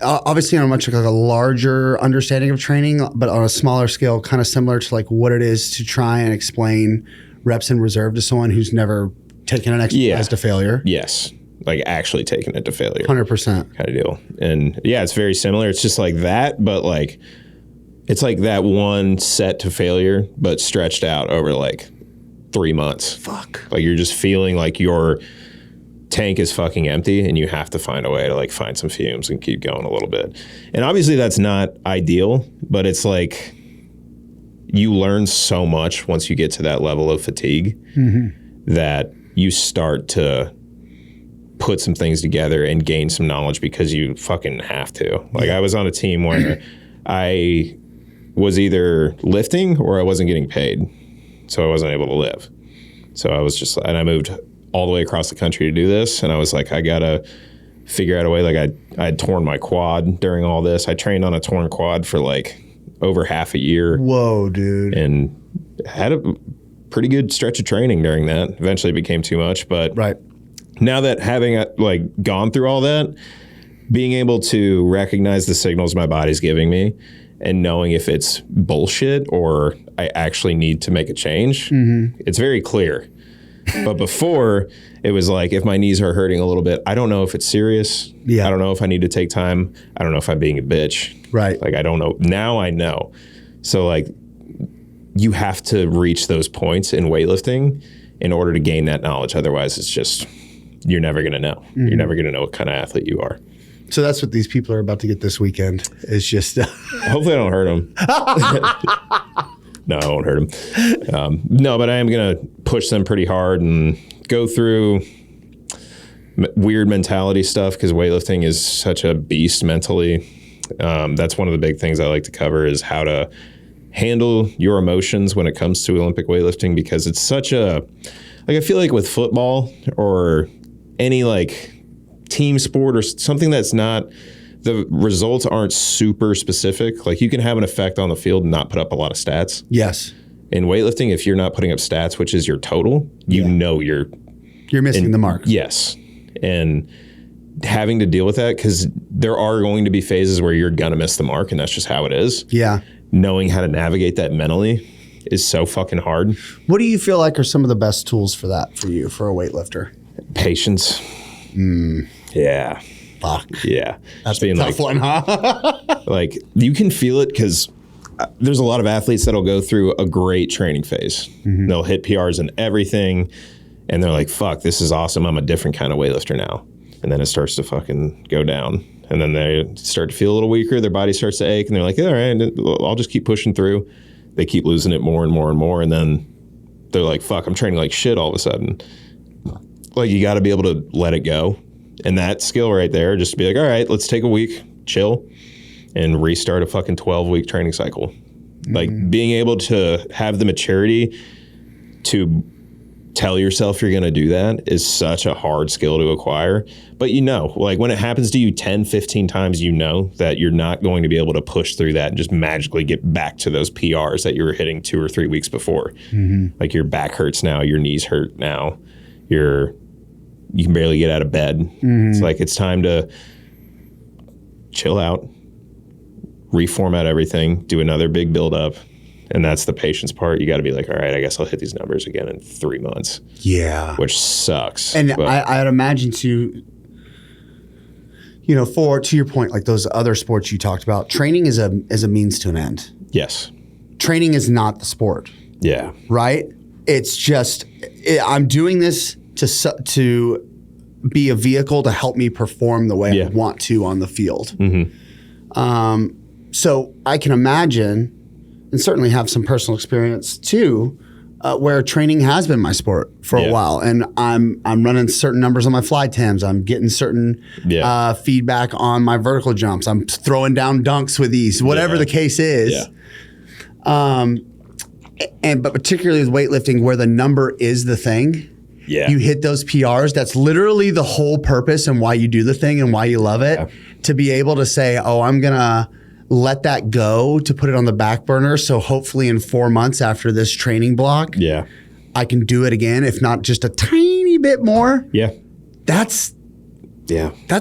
obviously on a much like a larger understanding of training, but on a smaller scale, kind of similar to like what it is to try and explain reps in reserve to someone who's never taken an exercise to failure? Yes. Like actually taking it to failure. 100%. Kind of deal. And yeah, it's very similar. It's just like that, but like it's like that one set to failure, but stretched out over like 3 months. Fuck. Like you're just feeling like your tank is fucking empty and you have to find a way to like find some fumes and keep going a little bit. And obviously that's not ideal, but it's like you learn so much once you get to that level of fatigue that you start to put some things together and gain some knowledge because you fucking have to. Like I was on a team where I was either lifting or I wasn't getting paid. So I wasn't able to live. So I was just, and I moved all the way across the country to do this. And I was like, I gotta figure out a way. Like I had torn my quad during all this. I trained on a torn quad for like over half a year. Whoa, dude. And had a pretty good stretch of training during that. Eventually it became too much, but right. now that having like gone through all that, being able to recognize the signals my body's giving me and knowing if it's bullshit or I actually need to make a change, it's very clear. But before, it was like, if my knees are hurting a little bit, I don't know if it's serious. Yeah. I don't know if I need to take time. I don't know if I'm being a bitch. Right. Like, I don't know. Now I know. So, like, you have to reach those points in weightlifting in order to gain that knowledge. Otherwise, it's just, you're never going to know. You're never going to know what kind of athlete you are. So that's what these people are about to get this weekend. Is just Hopefully I don't hurt them. No, I won't hurt them. No, but I am going to push them pretty hard and go through weird mentality stuff because weightlifting is such a beast mentally. That's one of the big things I like to cover is how to handle your emotions when it comes to Olympic weightlifting, because it's such a, like, I feel like with football or any like team sport or something that's not, the results aren't super specific. Like, you can have an effect on the field and not put up a lot of stats. yes, In weightlifting, if you're not putting up stats, which is your total, you know you're missing the mark. Yes. And having to deal with that, because there are going to be phases where you're going to miss the mark, and that's just how it is. Yeah. Knowing how to navigate that mentally is so fucking hard. What do you feel like are some of the best tools for that for you, for a weightlifter? Patience. Yeah. Fuck. Yeah. That's Just being a tough one, huh? like, you can feel it because there's a lot of athletes that'll go through a great training phase. They'll hit PRs and everything, and they're like, fuck, this is awesome. I'm a different kind of weightlifter now. And then it starts to fucking go down. And then they start to feel a little weaker. Their body starts to ache, and they're like, all right, I'll just keep pushing through. They keep losing it more and more and more. And then they're like, fuck, I'm training like shit all of a sudden. Like, you got to be able to let it go. And that skill right there, just to be like, all right, let's take a week, chill, and restart a fucking 12-week training cycle. Like, being able to have the maturity to tell yourself you're going to do that is such a hard skill to acquire. But like, when it happens to you 10, 15 times, you know that you're not going to be able to push through that and just magically get back to those PRs that you were hitting 2 or 3 weeks before. Like, your back hurts now, your knees hurt now, you can barely get out of bed. It's like, it's time to chill out, reformat everything, do another big build up. And that's the patience part. You got to be like, all right, I guess I'll hit these numbers again in 3 months. Yeah. Which sucks. And I'd imagine to your point, like those other sports you talked about, training is a means to an end. Yes. Training is not the sport. Yeah. Right? It's just, I'm doing this to be a vehicle to help me perform the way I want to on the field. So I can imagine, and certainly have some personal experience too, where training has been my sport for a while, and I'm running certain numbers on my fly times. I'm getting certain feedback on my vertical jumps. I'm throwing down dunks with ease, whatever the case is. But particularly with weightlifting, where the number is the thing. Yeah. You hit those PRs. That's literally the whole purpose and why you do the thing and why you love it. Yeah. To be able to say, oh, I'm going to let that go, to put it on the back burner. So hopefully in 4 months after this training block, I can do it again, if not just a tiny bit more. Yeah. That's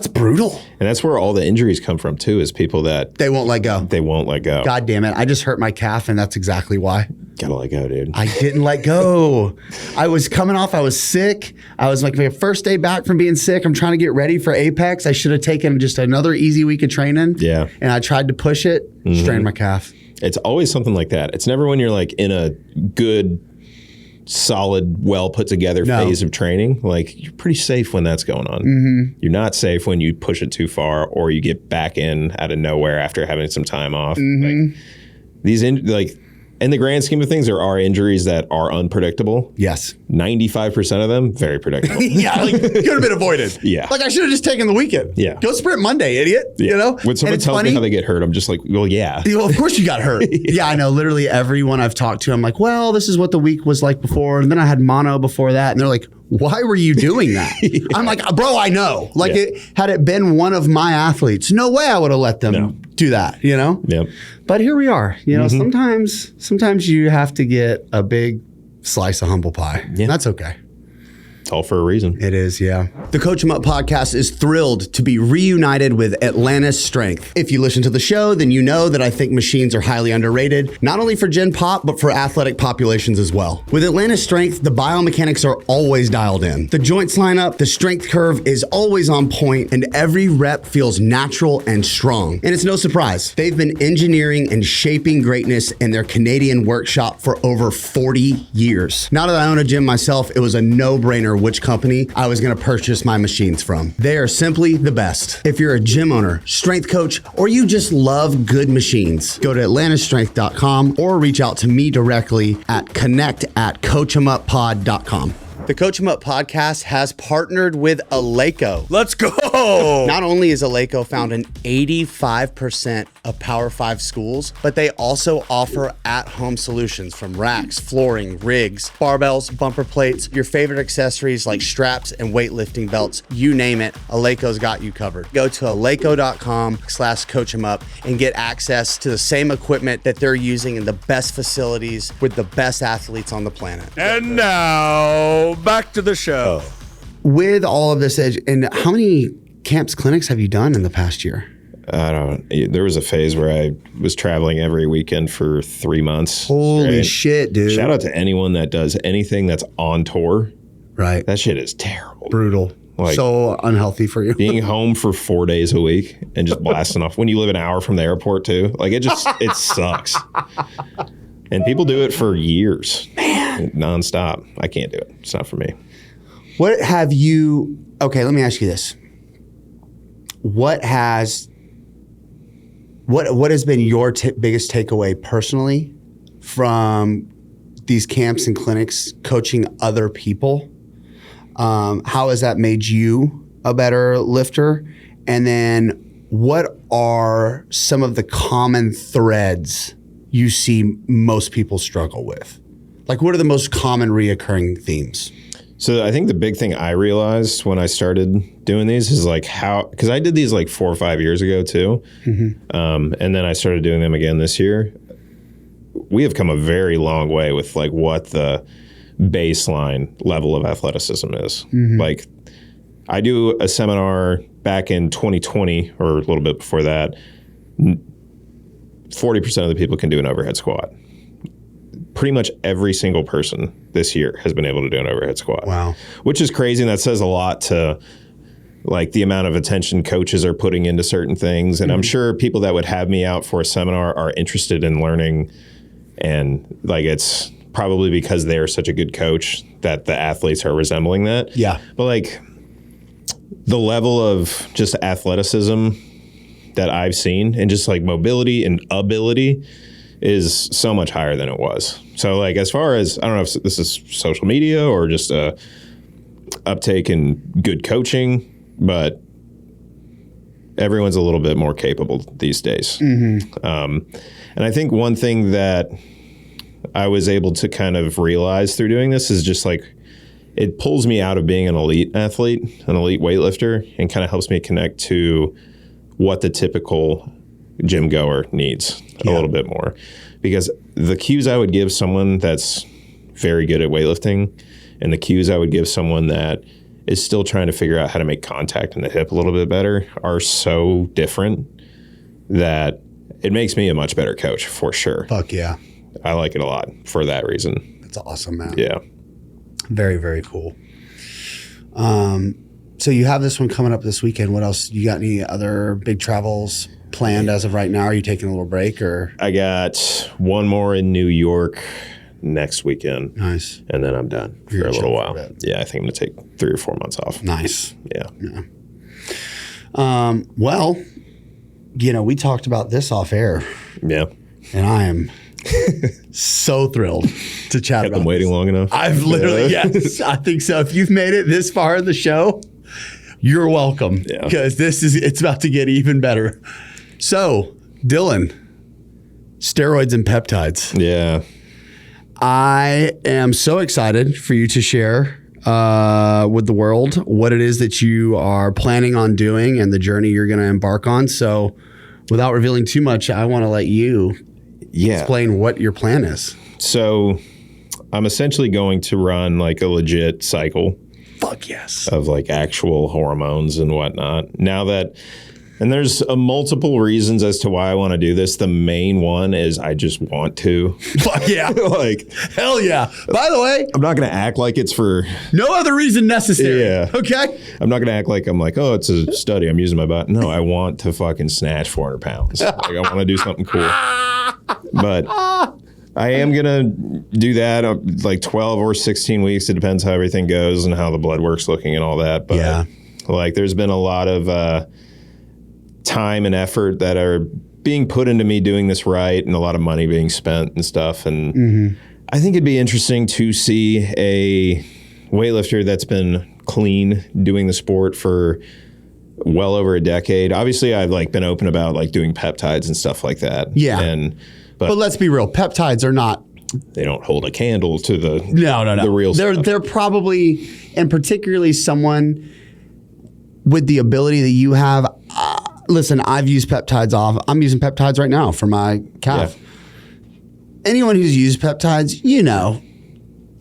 brutal. And that's where all the injuries come from too, is people that they won't let go. They won't let go. God damn it. I just hurt my calf, and that's exactly why. Gotta let go, dude. I didn't let go. I was coming off. I was sick. I was like my first day back from being sick. I'm trying to get ready for Apex. I should have taken just another easy week of training. Yeah. And I tried to push it, strained my calf. It's always something like that. It's never when you're like in a good, solid, well put together phase of training. Like, you're pretty safe when that's going on. You're not safe when you push it too far or you get back in out of nowhere after having some time off. Like, in the grand scheme of things, there are injuries that are unpredictable. Yes. 95% of them, very predictable. Could have been avoided. Yeah. Like, I should have just taken the weekend. Yeah. Go sprint Monday, idiot. Yeah. When someone tells me how they get hurt, I'm just like, well, yeah. Well, of course you got hurt. Yeah, I know. Literally everyone I've talked to, I'm like, well, this is what the week was like before. And then I had mono before that. And they're like, why were you doing that? I'm like, bro, I know. Like, had it been one of my athletes, no way I would have let them do that, Yep. But here we are. Sometimes you have to get a big slice of humble pie. Yeah. That's okay. It's all for a reason. It is, yeah. The Coach 'em Up podcast is thrilled to be reunited with Atlantis Strength. If you listen to the show, then you know that I think machines are highly underrated, not only for Gen Pop, but for athletic populations as well. With Atlantis Strength, the biomechanics are always dialed in. The joints line up, the strength curve is always on point, and every rep feels natural and strong. And it's no surprise. They've been engineering and shaping greatness in their Canadian workshop for over 40 years. Now that I own a gym myself, it was a no-brainer which company I was going to purchase my machines from. They are simply the best. If you're a gym owner, strength coach, or you just love good machines, go to atlantisstrength.com or reach out to me directly at connect@coachemuppod.com. The Coach 'em Up podcast has partnered with Eleiko. Let's go. Not only is Eleiko found in 85% of Power 5 schools, but they also offer at-home solutions from racks, flooring, rigs, barbells, bumper plates, your favorite accessories like straps and weightlifting belts, you name it, Eleiko's got you covered. Go to eleiko.com/coachemup and get access to the same equipment that they're using in the best facilities with the best athletes on the planet. And now, back to the show. With all of this edge, and how many camps, clinics have you done in the past year? There was a phase where I was traveling every weekend for 3 months. Holy shit, dude. Shout out to anyone that does anything that's on tour. Right. That shit is terrible. Brutal. Like, so unhealthy for you. being home for 4 days a week and just blasting off when you live an hour from the airport too. Like it sucks. And people do it for years. Man. Nonstop. I can't do it. It's not for me. What have you, okay, let me ask you this. What has been your biggest takeaway personally from these camps and clinics coaching other people? How has that made you a better lifter? And then what are some of the common threads you see most people struggle with? Like, what are the most common reoccurring themes? So I think the big thing I realized when I started doing these is like because I did these like 4 or 5 years ago too. Mm-hmm. And then I started doing them again this year. We have come a very long way with like what the baseline level of athleticism is. Mm-hmm. Like I do a seminar back in 2020 or a little bit before that. 40% of the people can do an overhead squat. Pretty much every single person this year has been able to do an overhead squat. Wow. Which is crazy, and that says a lot to like the amount of attention coaches are putting into certain things. And I'm sure people that would have me out for a seminar are interested in learning, and like it's probably because they're such a good coach that the athletes are resembling that. Yeah. But like the level of just athleticism that I've seen and just like mobility and ability is so much higher than it was. So like as far as, I don't know if this is social media or just a uptake in good coaching, but everyone's a little bit more capable these days. Mm-hmm. And I think one thing that I was able to kind of realize through doing this is just like, it pulls me out of being an elite athlete, an elite weightlifter, and kind of helps me connect to what the typical gym goer needs a little bit more. Because the cues I would give someone that's very good at weightlifting and the cues I would give someone that is still trying to figure out how to make contact in the hip a little bit better are so different that it makes me a much better coach for sure. Fuck yeah. I like it a lot for that reason. That's awesome, man. Yeah. Very, very cool. So you have this one coming up this weekend. What else? You got any other big travels planned as of right now? Are you taking a little break or? I got one more in New York next weekend. Nice. And then I'm done for a little while. Yeah, I think I'm going to take 3 or 4 months off. Nice. Yeah. Well, we talked about this off air. Yeah. And I am so thrilled to chat about them waiting this. long enough. I've literally, yes, I think so. If you've made it this far in the show, you're welcome. Because it's about to get even better. So, Dylan, steroids and peptides. Yeah. I am so excited for you to share with the world what it is that you are planning on doing and the journey you're going to embark on. So, without revealing too much, I want to let you explain what your plan is. So I'm essentially going to run like a legit cycle. Fuck yes. Of like actual hormones and whatnot. Now that, and there's multiple reasons as to why I want to do this. The main one is I just want to. Fuck yeah. Like, hell yeah. By the way, I'm not going to act like it's for no other reason necessary. Yeah. Okay. I'm not going to act like I'm like, oh, it's a study. I'm using my butt. No, I want to fucking snatch 400 pounds. Like, I want to do something cool. But I am going to do that like 12 or 16 weeks. It depends how everything goes and how the blood work's looking and all that. But yeah. Like, there's been a lot of time and effort that are being put into me doing this right, and a lot of money being spent and stuff. And I think it'd be interesting to see a weightlifter that's been clean doing the sport for well over a decade. Obviously, I've like been open about like doing peptides and stuff like that. Yeah. But let's be real, peptides are not. They don't hold a candle to the the real stuff. They're probably, and particularly someone with the ability that you have. Listen, I've used peptides off. I'm using peptides right now for my calf. Yeah. Anyone who's used peptides, you know,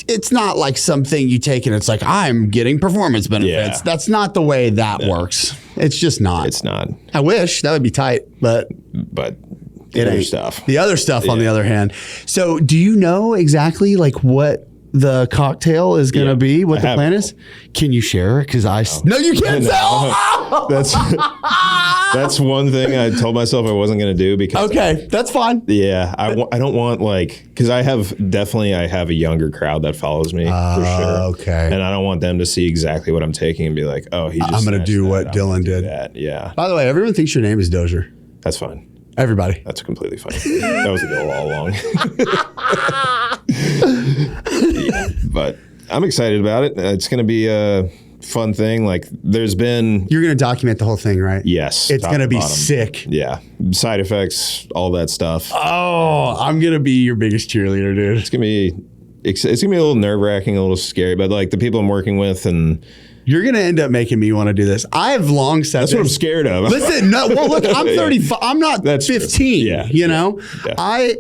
it's not like something you take and it's like, I'm getting performance benefits. Yeah. That's not the way that works. It's just not. It's not. I wish that would be tight, but it ain't stuff. The other stuff, on the other hand. So do you know exactly like what the cocktail is going to be, what the plan is? Can you share? Because no, you can't tell. That's one thing I told myself I wasn't going to do because. Okay, that's fine. Yeah, I don't want like, because I have a younger crowd that follows me for sure. Okay. And I don't want them to see exactly what I'm taking and be like, oh, he just I'm going to do that. what Dylan did. That. Yeah. By the way, everyone thinks your name is Dozier. That's fine. Everybody. That's completely fine. That was the goal all along. Yeah, but I'm excited about it. It's going to be a fun thing. Like there's been... You're going to document the whole thing, right? Yes. It's going to be sick. Yeah. Side effects, all that stuff. Oh, I'm going to be your biggest cheerleader, dude. It's going to be a little nerve-wracking, a little scary, but like the people I'm working with and... You're going to end up making me want to do this. I have long said That's what I'm scared of. Listen, no, well, look, I'm 35. I'm not 15, yeah, you know? Yeah.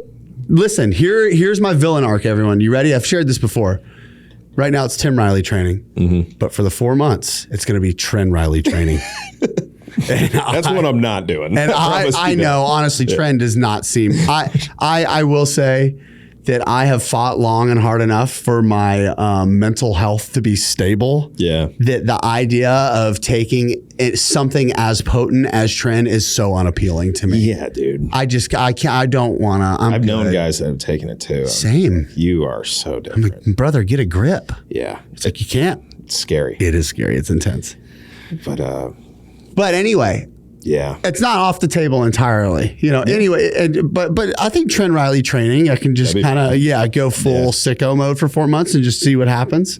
Listen, here's my villain arc, everyone. You ready? I've shared this before. Right now, it's Tim Riley training. Mm-hmm. But for the 4 months, it's going to be Trent Riley training. That's what I'm not doing. And I know, honestly, Trent does not seem... I will say that I have fought long and hard enough for my mental health to be stable. Yeah. That the idea of taking something as potent as Tren is so unappealing to me. Yeah, dude. I can't, I don't want to. I've known guys that have taken it too. Same. You are so different. I'm like, brother, get a grip. Yeah. It's like, you can't. It's scary. It is scary. It's intense. But anyway. Yeah, it's not off the table entirely, you know. Yeah. Anyway, but I think Trent Riley training, I can just kind of go full sicko mode for 4 months and just see what happens.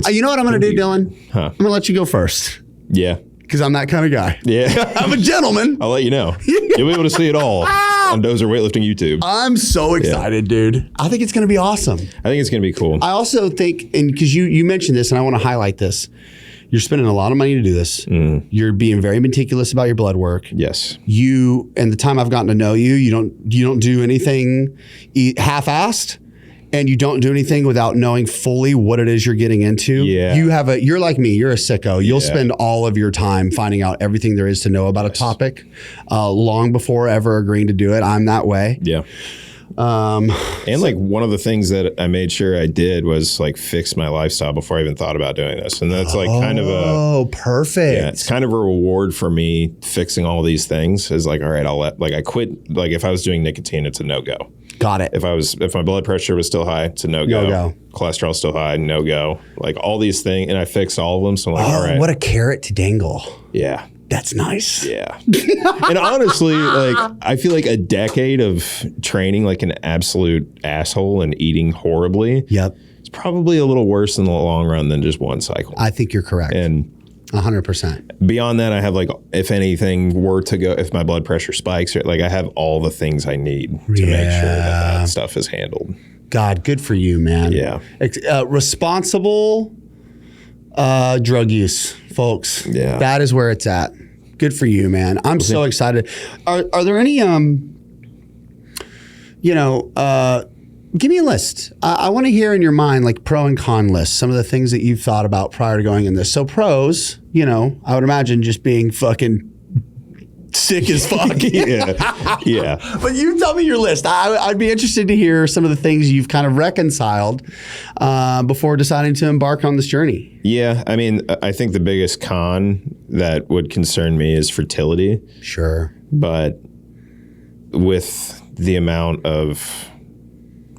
You know what I'm going to do, Dylan? Huh? I'm going to let you go first. Yeah, because I'm that kind of guy. Yeah, I'm a gentleman. I'll let you know. You'll be able to see it all on Dozer Weightlifting YouTube. I'm so excited, dude. I think it's going to be awesome. I think it's going to be cool. I also think, and because you mentioned this, and I want to highlight this. You're spending a lot of money to do this. Mm. You're being very meticulous about your blood work. Yes. And the time I've gotten to know you, you don't do anything half-assed, and you don't do anything without knowing fully what it is you're getting into. Yeah. You're like me. You're a sicko. You'll spend all of your time finding out everything there is to know about a topic, long before ever agreeing to do it. I'm that way. Yeah. And like one of the things that I made sure I did was like fix my lifestyle before I even thought about doing this. And that's like kind of perfect. Yeah, it's kind of a reward for me fixing all these things is like, all right, I quit. Like if I was doing nicotine, it's a no-go. Got it. If my blood pressure was still high, it's a no-go. No-go. Cholesterol still high, no-go. Like all these things, and I fixed all of them. So I'm like, all right. What a carrot to dangle. Yeah. That's nice. Yeah. And honestly, like I feel like a decade of training like an absolute asshole and eating horribly. Yep. It's probably a little worse in the long run than just one cycle. I think you're correct. And 100%. Beyond that, I have like, if anything were to go, if my blood pressure spikes, like I have all the things I need to make sure that stuff is handled. God, good for you, man. Yeah. Responsible drug use, folks. Yeah. That is where it's at. Good for you, man. I'm so excited. Are there any, Give me a list. I want to hear in your mind, like pro and con lists, some of the things that you've thought about prior to going in this. So pros, I would imagine just being fucking sick as fuck. Yeah. But you tell me your list. I'd be interested to hear some of the things you've kind of reconciled before deciding to embark on this journey. Yeah. I mean, I think the biggest con that would concern me is fertility. Sure. But with the amount of,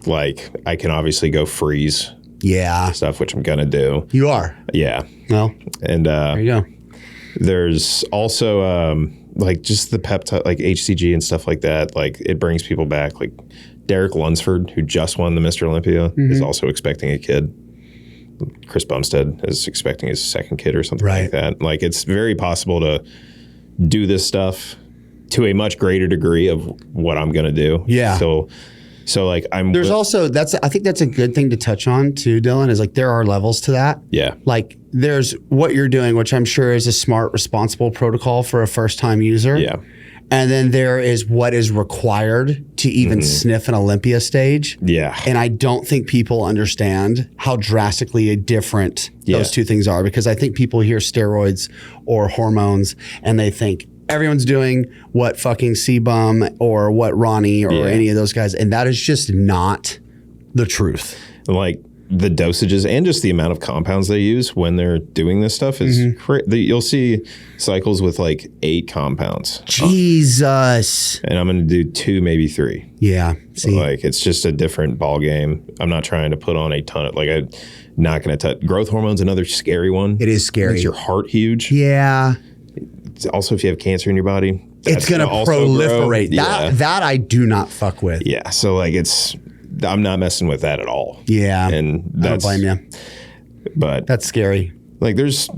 like, I can obviously go freeze stuff, which I'm going to do. You are? Yeah. Well, and there you go. There's also like just the peptide, like HCG and stuff like that. Like it brings people back. Like Derek Lunsford, who just won the Mr. Olympia, is also expecting a kid. Chris Bumstead is expecting his second kid or something like that. Like it's very possible to do this stuff to a much greater degree of what I'm going to do. Yeah. So like there's also I think that's a good thing to touch on too, Dylan, is like there are levels to that. Yeah. Like there's what you're doing, which I'm sure is a smart, responsible protocol for a first time user. Yeah. And then there is what is required to even sniff an Olympia stage. Yeah. And I don't think people understand how drastically different those two things are, because I think people hear steroids or hormones and they think everyone's doing what fucking C-Bum or what Ronnie or any of those guys. And that is just not the truth. Like the dosages and just the amount of compounds they use when they're doing this stuff is crazy. You'll see cycles with like 8 compounds. Jesus. And I'm going to do 2, maybe 3. Yeah. See. Like it's just a different ball game. I'm not trying to put on a ton of, like, I'm not going to touch. Growth hormone's another scary one. It is scary. Makes your heart huge. Yeah. Also, if you have cancer in your body, it's going to proliferate. That I do not fuck with. Yeah. So like I'm not messing with that at all. Yeah. And I don't blame you. But that's scary. Like there's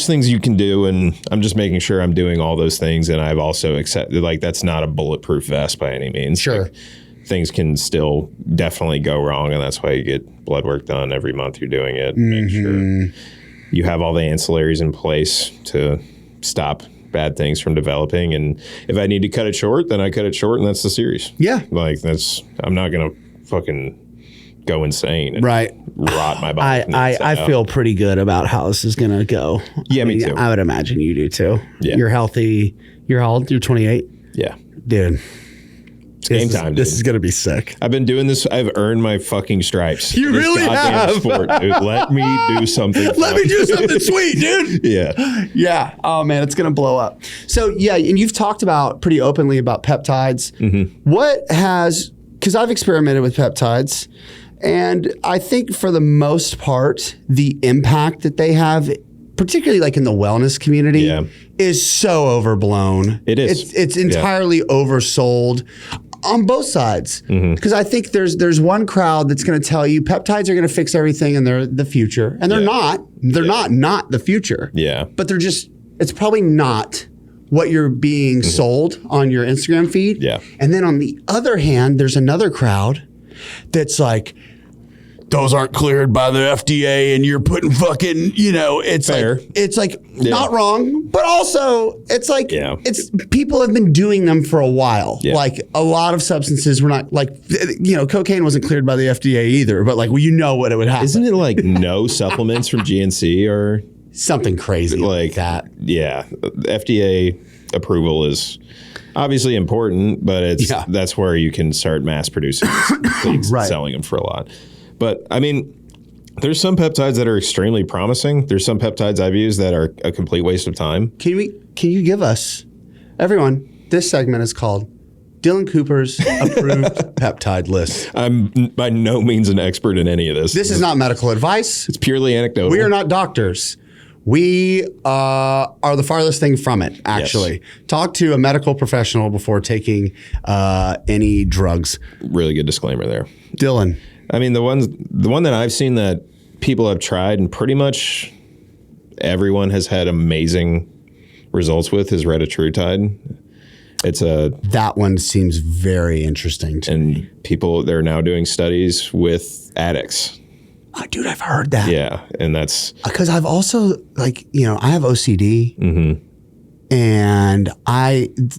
things you can do, and I'm just making sure I'm doing all those things. And I've also accepted, like, that's not a bulletproof vest by any means. Sure. Like, things can still definitely go wrong, and that's why you get blood work done every month you're doing it. Make sure you have all the ancillaries in place to stop bad things from developing. And if I need to cut it short, then I cut it short, and that's the series. Yeah. Like I'm not going to fucking go insane and rot my body. I feel pretty good about how this is going to go. Yeah, me too. I would imagine you do too. Yeah. You're healthy. You're how old? You're 28? Yeah. Dude. It's game time, dude. This is going to be sick. I've been doing this. I've earned my fucking stripes. You really have. Sport, dude. Let me do something. Let me do something sweet, dude. Yeah. Yeah. Oh, man, it's going to blow up. So, yeah, and you've talked about pretty openly about peptides. What has, because I've experimented with peptides, and I think for the most part, the impact that they have, particularly like in the wellness community, is so overblown. It is. It's entirely oversold on both sides. Because I think there's one crowd that's going to tell you peptides are going to fix everything and they're the future. And they're not. They're not the future. Yeah. But they're just, it's probably not what you're being sold on your Instagram feed. Yeah. And then on the other hand, there's another crowd that's like, those aren't cleared by the FDA and you're putting fucking, it's fair. Like, it's like not wrong, but also it's like, it's people have been doing them for a while. Yeah. Like a lot of substances were not like, cocaine wasn't cleared by the FDA either, but like, what it would happen. Isn't it like no supplements from GNC or something crazy like that? Yeah. FDA approval is obviously important, but that's where you can start mass producing things and selling them for a lot. But I mean, there's some peptides that are extremely promising. There's some peptides I've used that are a complete waste of time. Can you give us, everyone, this segment is called Dylan Cooper's approved peptide list. I'm by no means an expert in any of this. This is not medical advice. It's purely anecdotal. We are not doctors. We are the farthest thing from it, actually. Yes. Talk to a medical professional before taking any drugs. Really good disclaimer there. Dylan. I mean, the one that I've seen that people have tried and pretty much everyone has had amazing results with is retatrutide. That one seems very interesting to me. And they're now doing studies with addicts. Oh, dude, I've heard that. Yeah, and that's because I've also I have OCD, And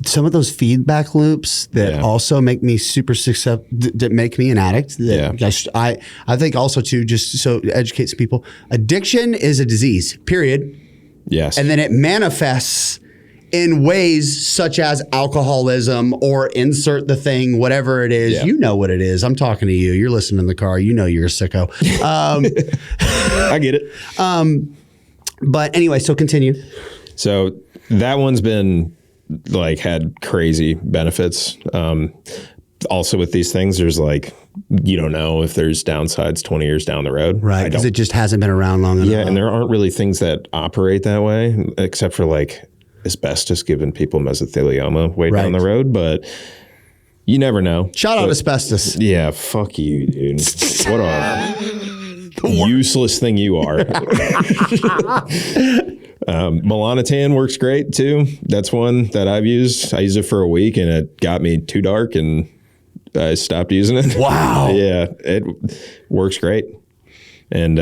some of those feedback loops that also make me that make me an addict. I think also too, just so it educates people, addiction is a disease, period. Yes. And then it manifests in ways such as alcoholism or insert the thing, whatever it is. You know what it is. I'm talking to you. You're listening in the car. You know you're a sicko. I get it. But anyway, so continue. So that one's been like had crazy benefits. Also with these things, there's like, you don't know if there's downsides 20 years down the road. Right. Because it just hasn't been around long enough. Yeah. And there aren't really things that operate that way except for like asbestos giving people mesothelioma way down the road. But you never know. Shout out asbestos. Yeah. Fuck you, dude. What a useless thing you are. Melanotan works great too. That's one that I've used. I used it for a week and it got me too dark and I stopped using it. Wow. Yeah, it works great. And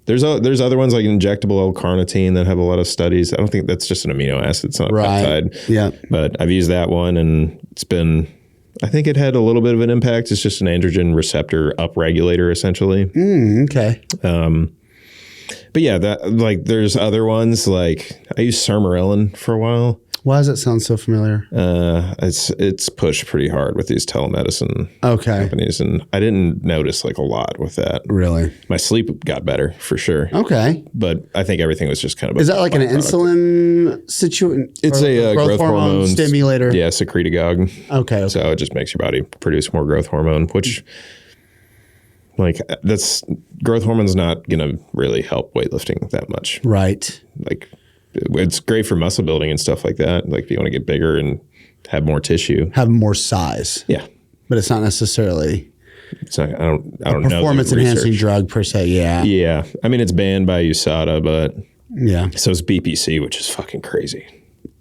there's other ones like injectable L-carnitine that have a lot of studies. I don't think that's just an amino acid. It's not a peptide. Yeah. But I've used that one and it's been, I think it had a little bit of an impact. It's just an androgen receptor upregulator essentially. Okay. But yeah, that like there's other ones like I used Sermorelin for a while. Why does it sound so familiar? It's pushed pretty hard with these telemedicine companies, and I didn't notice like a lot with that. Really, my sleep got better for sure. Okay, but I think everything was just kind of. Is that like an insulin situation? It's a growth hormone stimulator. Yeah, secretagogue. Okay, so it just makes your body produce more growth hormone, which. Like that's growth hormone's not going to really help weightlifting that much. Right. Like it's great for muscle building and stuff like that. Like if you want to get bigger and have more tissue, have more size. Yeah. But it's not necessarily. It's not, I don't know. Performance enhancing drug per se. Yeah. Yeah. I mean, it's banned by USADA, but yeah. So it's BPC, which is fucking crazy.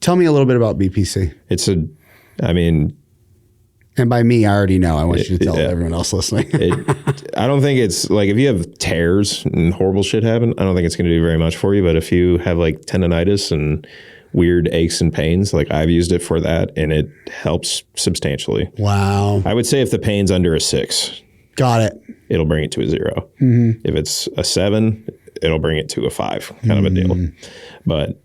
Tell me a little bit about BPC. And by me, I already know. I want you to tell everyone else listening. I don't think it's like if you have tears and horrible shit happen, I don't think it's going to do very much for you. But if you have like tendonitis and weird aches and pains, like I've used it for that and it helps substantially. Wow. I would say if the pain's under a 6, got it. It'll bring it to a 0. Mm-hmm. If it's a 7, it'll bring it to a 5, kind of a deal. But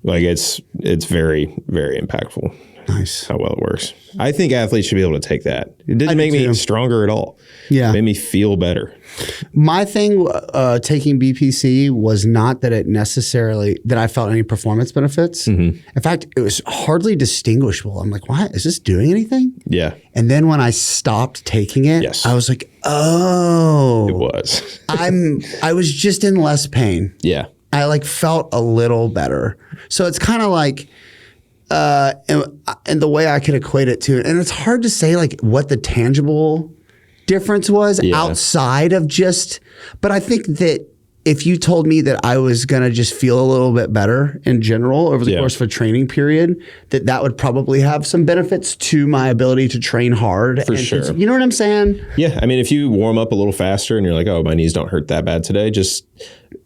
like it's very, very impactful. Nice. How well it works. I think athletes should be able to take that. It didn't make me stronger at all. Yeah. It made me feel better. My thing taking BPC was not that that I felt any performance benefits. Mm-hmm. In fact, it was hardly distinguishable. I'm like, what? Is this doing anything? Yeah. And then when I stopped taking it, I was like, oh. It was. I was just in less pain. Yeah. I like felt a little better. So it's kind of like, and the way I could equate it to, and it's hard to say like what the tangible difference was outside of just, but I think that if you told me that I was going to just feel a little bit better in general over the course of a training period, that would probably have some benefits to my ability to train hard. For sure. You know what I'm saying? Yeah. I mean, if you warm up a little faster and you're like, oh, my knees don't hurt that bad today, just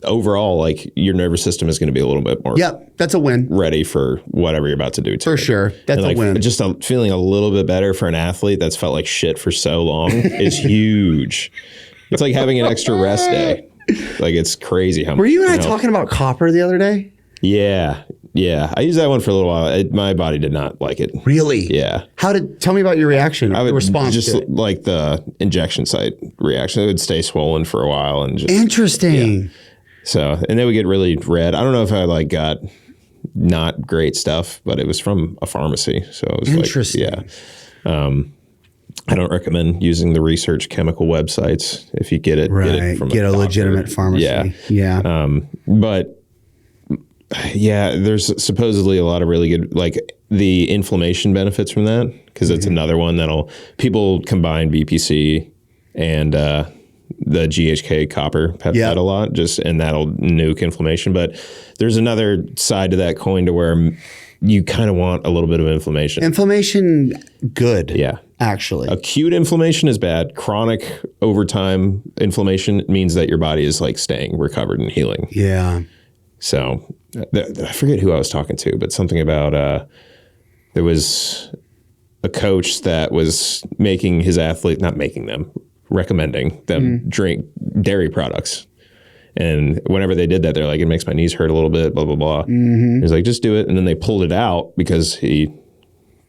overall, like your nervous system is going to be a little bit more. Yep. That's a win. Ready for whatever you're about to do today. For sure. That's a win. Just feeling a little bit better for an athlete that's felt like shit for so long is huge. It's like having an extra rest day. Like it's crazy how much. Were you and I talking about copper the other day? Yeah. Yeah. I used that one for a little while. My body did not like it. Really? Yeah. Tell me about your reaction, I would response just to it. like the injection site reaction. It would stay swollen for a while and just. Interesting. Yeah. So, and they would get really red. I don't know if I like got not great stuff, but it was from a pharmacy. So it was interesting. Like, yeah. I don't recommend using the research chemical websites. If you get it, get a legitimate pharmacy. Yeah. Yeah. But yeah, there's supposedly a lot of really good, like the inflammation benefits from that. Cause it's another one people combine BPC and, the GHK copper peptide a lot, and that'll nuke inflammation. But there's another side to that coin to where you kind of want a little bit of inflammation. Inflammation, good. Yeah. Actually. Acute inflammation is bad. Chronic overtime inflammation means that your body is like staying recovered and healing. Yeah. So I forget who I was talking to, but something about there was a coach that was making his athlete, not making them, recommending them drink dairy products. And whenever they did that, they're like, it makes my knees hurt a little bit, blah, blah, blah. He's like, just do it. And then they pulled it out because he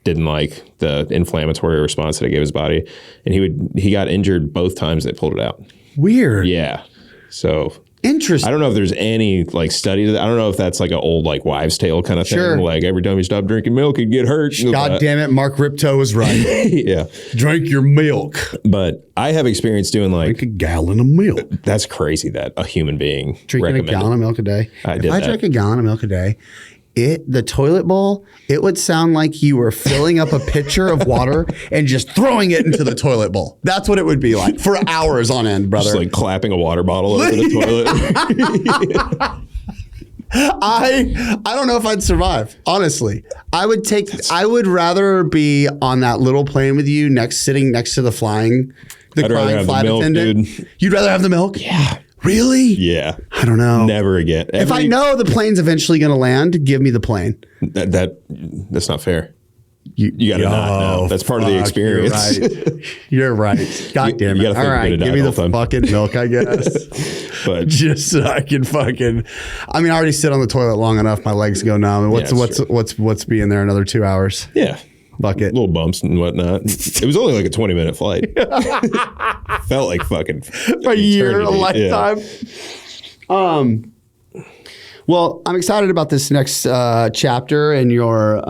didn't like the inflammatory response that it gave his body. And he got injured both times they pulled it out. Weird. Yeah. So Interesting. I don't know if there's any like study to that. I don't know if that's like an old like wives' tale kind of thing. Like every time you stop drinking milk, you get hurt. God damn it, Mark Ripto was right. Yeah. Drink your milk. But I have experience doing like Drink a gallon of milk. That's crazy that a human being Drinking a gallon of milk a day. If I drank a gallon of milk a day, the toilet bowl, it would sound like you were filling up a pitcher of water and just throwing it into the toilet bowl. That's what it would be like for hours on end, brother. Just like clapping a water bottle over the toilet. I don't know if I'd survive, honestly. I would rather be on that little plane with you sitting next to the crying flight attendant. Dude. You'd rather have the milk? Yeah. Really? Yeah. I don't know. Never again. If I know the plane's eventually going to land, give me the plane. That's not fair. You got to not know. That's part of the experience. You're right. God damn it. All right. Give me the fucking milk, I guess. But just so I can I already sit on the toilet long enough. My legs go numb. And what's being there another 2 hours? Yeah. Bucket. Little bumps and whatnot. It was only like a 20-minute flight. Felt like fucking a year, a lifetime. Yeah. Well, I'm excited about this next chapter and your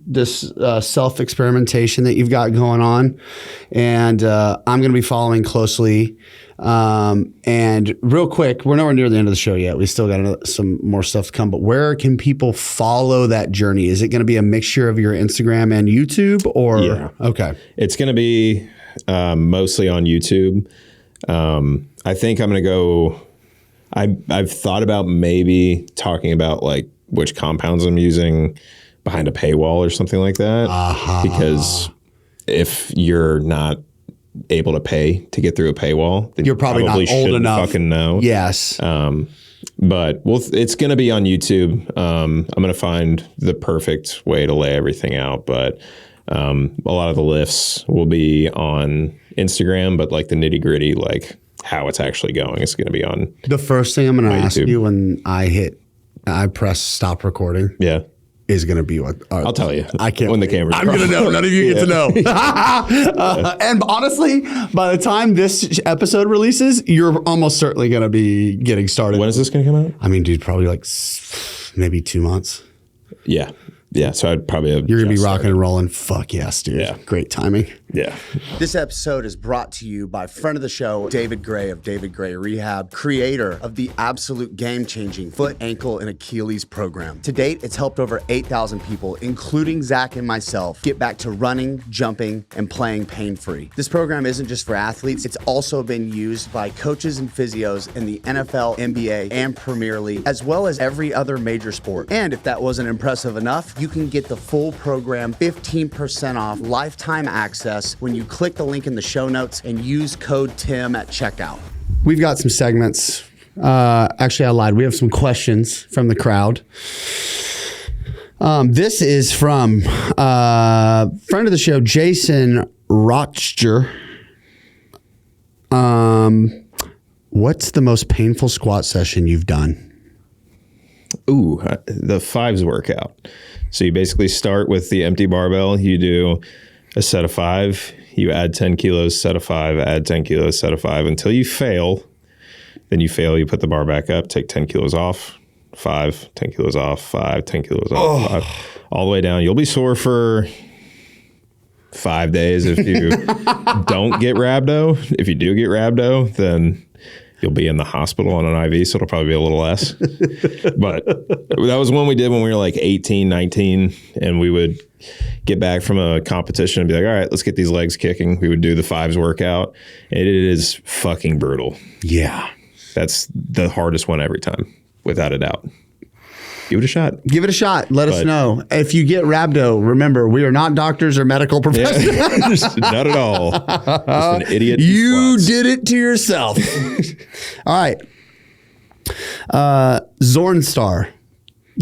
this self-experimentation that you've got going on. And I'm going to be following closely. And real quick, we're nowhere near the end of the show yet. We still got some more stuff to come, but where can people follow that journey? Is it going to be a mixture of your Instagram and YouTube or? Yeah. Okay. It's going to be mostly on YouTube. I think I'm going to go, I've thought about maybe talking about like which compounds I'm using behind a paywall or something like that. Because if you're not able to pay to get through a paywall, then you're probably not old enough. Fucking know. Yes. But it's going to be on YouTube. I'm going to find the perfect way to lay everything out. But a lot of the lifts will be on Instagram, but like the nitty gritty, like how it's actually going, is going to be on. The first thing I'm going to ask you when I press stop recording. Yeah. Is going to be what I'll tell you. I can't. When the camera's I'm going to know. None of you get to know. And honestly, by the time this episode releases, you're almost certainly going to be getting started. When is this going to come out? I mean, dude, probably like maybe 2 months. Yeah. Yeah. So I'd probably have You're going to be rocking and rolling. Fuck yes, dude. Yeah. Great timing. Yeah. This episode is brought to you by friend of the show, David Gray of David Gray Rehab, creator of the absolute game-changing foot, ankle, and Achilles program. To date, it's helped over 8,000 people, including Zach and myself, get back to running, jumping, and playing pain-free. This program isn't just for athletes. It's also been used by coaches and physios in the NFL, NBA, and Premier League, as well as every other major sport. And if that wasn't impressive enough, you can get the full program 15% off lifetime access when you click the link in the show notes and use code TIM at checkout. We've got some segments. Actually, I lied. We have some questions from the crowd. This is from friend of the show, Jason Rochster. What's the most painful squat session you've done? Ooh, the fives workout. So you basically start with the empty barbell. You do a set of 5. You add 10 kilos, set of 5, add 10 kilos, set of 5 until you fail. Then you fail, you put the bar back up, take 10 kilos off, 5, 10 kilos off, 5, 10 kilos off, 5, all the way down. You'll be sore for 5 days if you don't get rhabdo. If you do get rhabdo, then you'll be in the hospital on an IV, so it'll probably be a little less. But that was one we did when we were like 18, 19, and we would get back from a competition and be like, all right, let's get these legs kicking. We would do the fives workout, and it is fucking brutal. Yeah. That's the hardest one every time, without a doubt. Give it a shot. Give it a shot. Let us know. If you get rhabdo, remember, we are not doctors or medical professionals. Yeah. Not at all. Just an idiot. You did it to yourself. All right. Zornstar.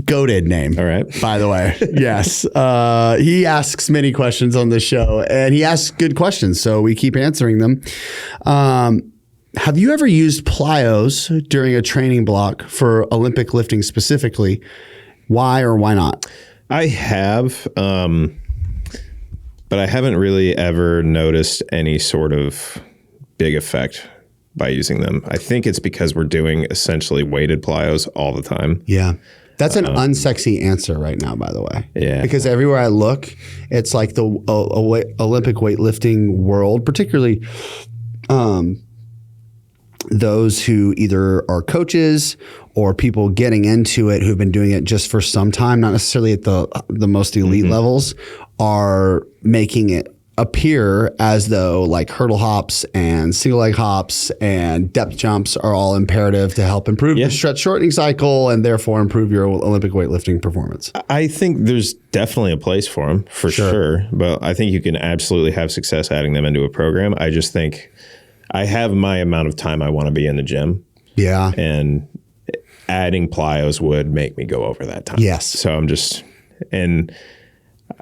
Goated name. All right. By the way. Yes. He asks many questions on this show, and he asks good questions, so we keep answering them. Have you ever used plyos during a training block for Olympic lifting specifically? Why or why not? I have, but I haven't really ever noticed any sort of big effect by using them. I think it's because we're doing essentially weighted plyos all the time. Yeah. That's an unsexy answer right now, by the way. Yeah. Because everywhere I look, it's like the Olympic weightlifting world, particularly those who either are coaches or people getting into it who've been doing it just for some time, not necessarily at the most elite levels, are making it appear as though like hurdle hops and single leg hops and depth jumps are all imperative to help improve the stretch shortening cycle and therefore improve your Olympic weightlifting performance. I think there's definitely a place for them for sure, but I think you can absolutely have success adding them into a program. I just think I have my amount of time I want to be in the gym. Yeah. And adding plyos would make me go over that time. Yes. So and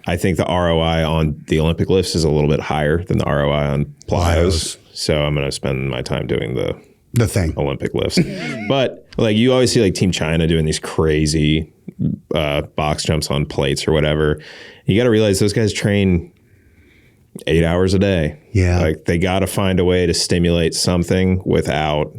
I think the ROI on the Olympic lifts is a little bit higher than the ROI on plyos. So I'm going to spend my time doing the thing. Olympic lifts. But like you always see like Team China doing these crazy box jumps on plates or whatever. You got to realize those guys train 8 hours a day. Yeah. Like they got to find a way to stimulate something without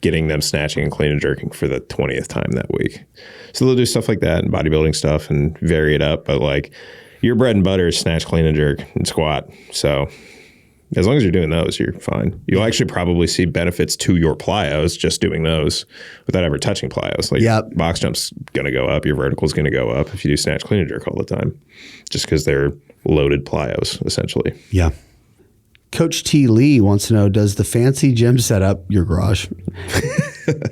getting them snatching and clean and jerking for the 20th time that week. So they'll do stuff like that and bodybuilding stuff and vary it up. But like your bread and butter is snatch, clean and jerk and squat. So as long as you're doing those, you're fine. You'll actually probably see benefits to your plyos just doing those without ever touching plyos. Like box jump's going to go up. Your vertical's going to go up if you do snatch, clean and jerk all the time, just because they're loaded plyos essentially. Yeah. Coach T. Lee wants to know, does the fancy gym setup, your garage,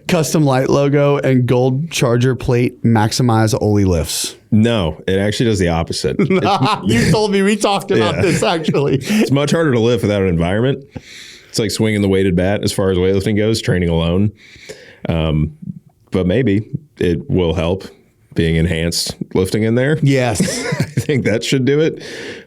custom light logo and gold charger plate maximize Oli lifts? No, it actually does the opposite. You told me, we talked about this actually. It's much harder to lift without an environment. It's like swinging the weighted bat as far as weightlifting goes, training alone. But maybe it will help being enhanced lifting in there. Yes. I think that should do it.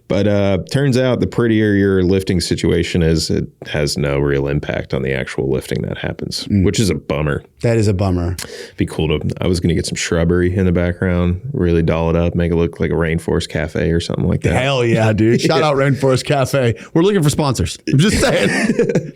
But turns out the prettier your lifting situation is, it has no real impact on the actual lifting that happens, which is a bummer. That is a bummer. Be cool to, I was going to get some shrubbery in the background, really doll it up, make it look like a rainforest cafe or something like that. Hell yeah, dude. Shout out Rainforest Cafe. We're looking for sponsors. I'm just saying.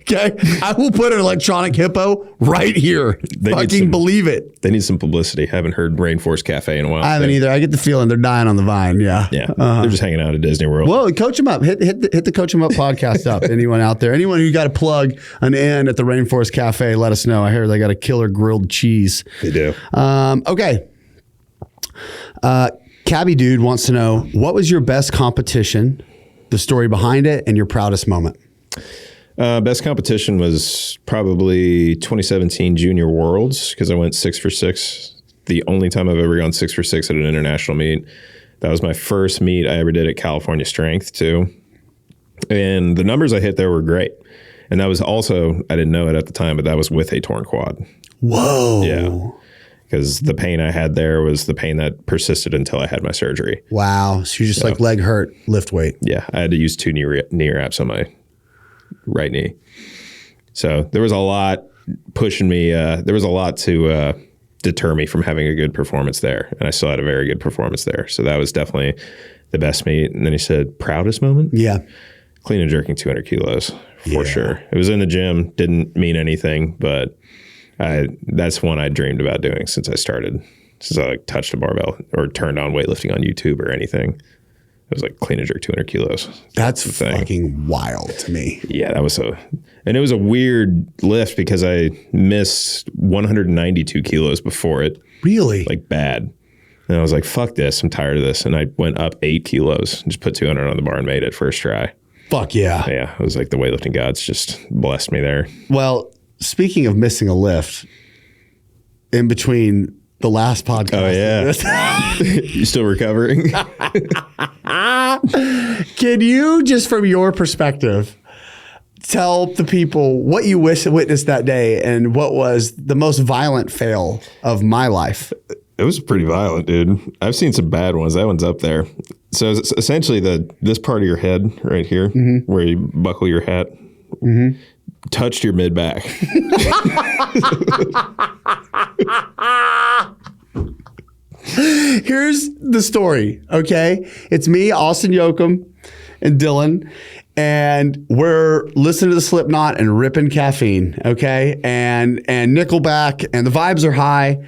Okay. I will put an electronic hippo right here. Fucking believe it. They need some publicity. I haven't heard Rainforest Cafe in a while. I haven't either. I get the feeling they're dying on the vine. Yeah. Yeah. They're just hanging out at Disney World. Well, coach them up. Hit the Coach them up podcast up. Anyone out there? Anyone who got to plug an in at the Rainforest Cafe, let us know. I hear they got a killer grilled cheese. They do. Okay. Cabby Dude wants to know, what was your best competition, the story behind it, and your proudest moment? Best competition was probably 2017 Junior Worlds, because I went 6 for 6. The only time I've ever gone 6 for 6 at an international meet. That was my first meet I ever did at California Strength too. And the numbers I hit there were great. And that was also, I didn't know it at the time, but that was with a torn quad. Whoa. Yeah. Because the pain I had there was the pain that persisted until I had my surgery. Wow. So you're just like leg hurt, lift weight. Yeah. I had to use 2 knee wraps on my right knee. So there was a lot pushing me. There was a lot to deter me from having a good performance there. And I still had a very good performance there. So that was definitely the best meet. And then he said, proudest moment? Yeah. Clean and jerking 200 kilos for sure. It was in the gym, didn't mean anything, but that's one I dreamed about doing since I like touched a barbell or turned on weightlifting on YouTube or anything. It was like clean and jerk 200 kilos. That's fucking wild to me. Yeah, it was a weird lift because I missed 192 kilos before it. Really? Like bad. And I was like, fuck this. I'm tired of this. And I went up 8 kilos, just put 200 on the bar and made it first try. Fuck yeah. Yeah, it was like the weightlifting gods just blessed me there. Well, speaking of missing a lift, in between the last podcast. Oh, yeah. You still recovering? Can you, just from your perspective, tell the people what you witnessed that day and what was the most violent fail of my life. It was pretty violent, dude. I've seen some bad ones. That one's up there. So it's essentially this part of your head right here, where you buckle your hat, touched your mid back. Here's the story, okay? It's me, Austin Yoakum, and Dylan, and we're listening to the Slipknot and ripping caffeine, okay? And Nickelback, and the vibes are high,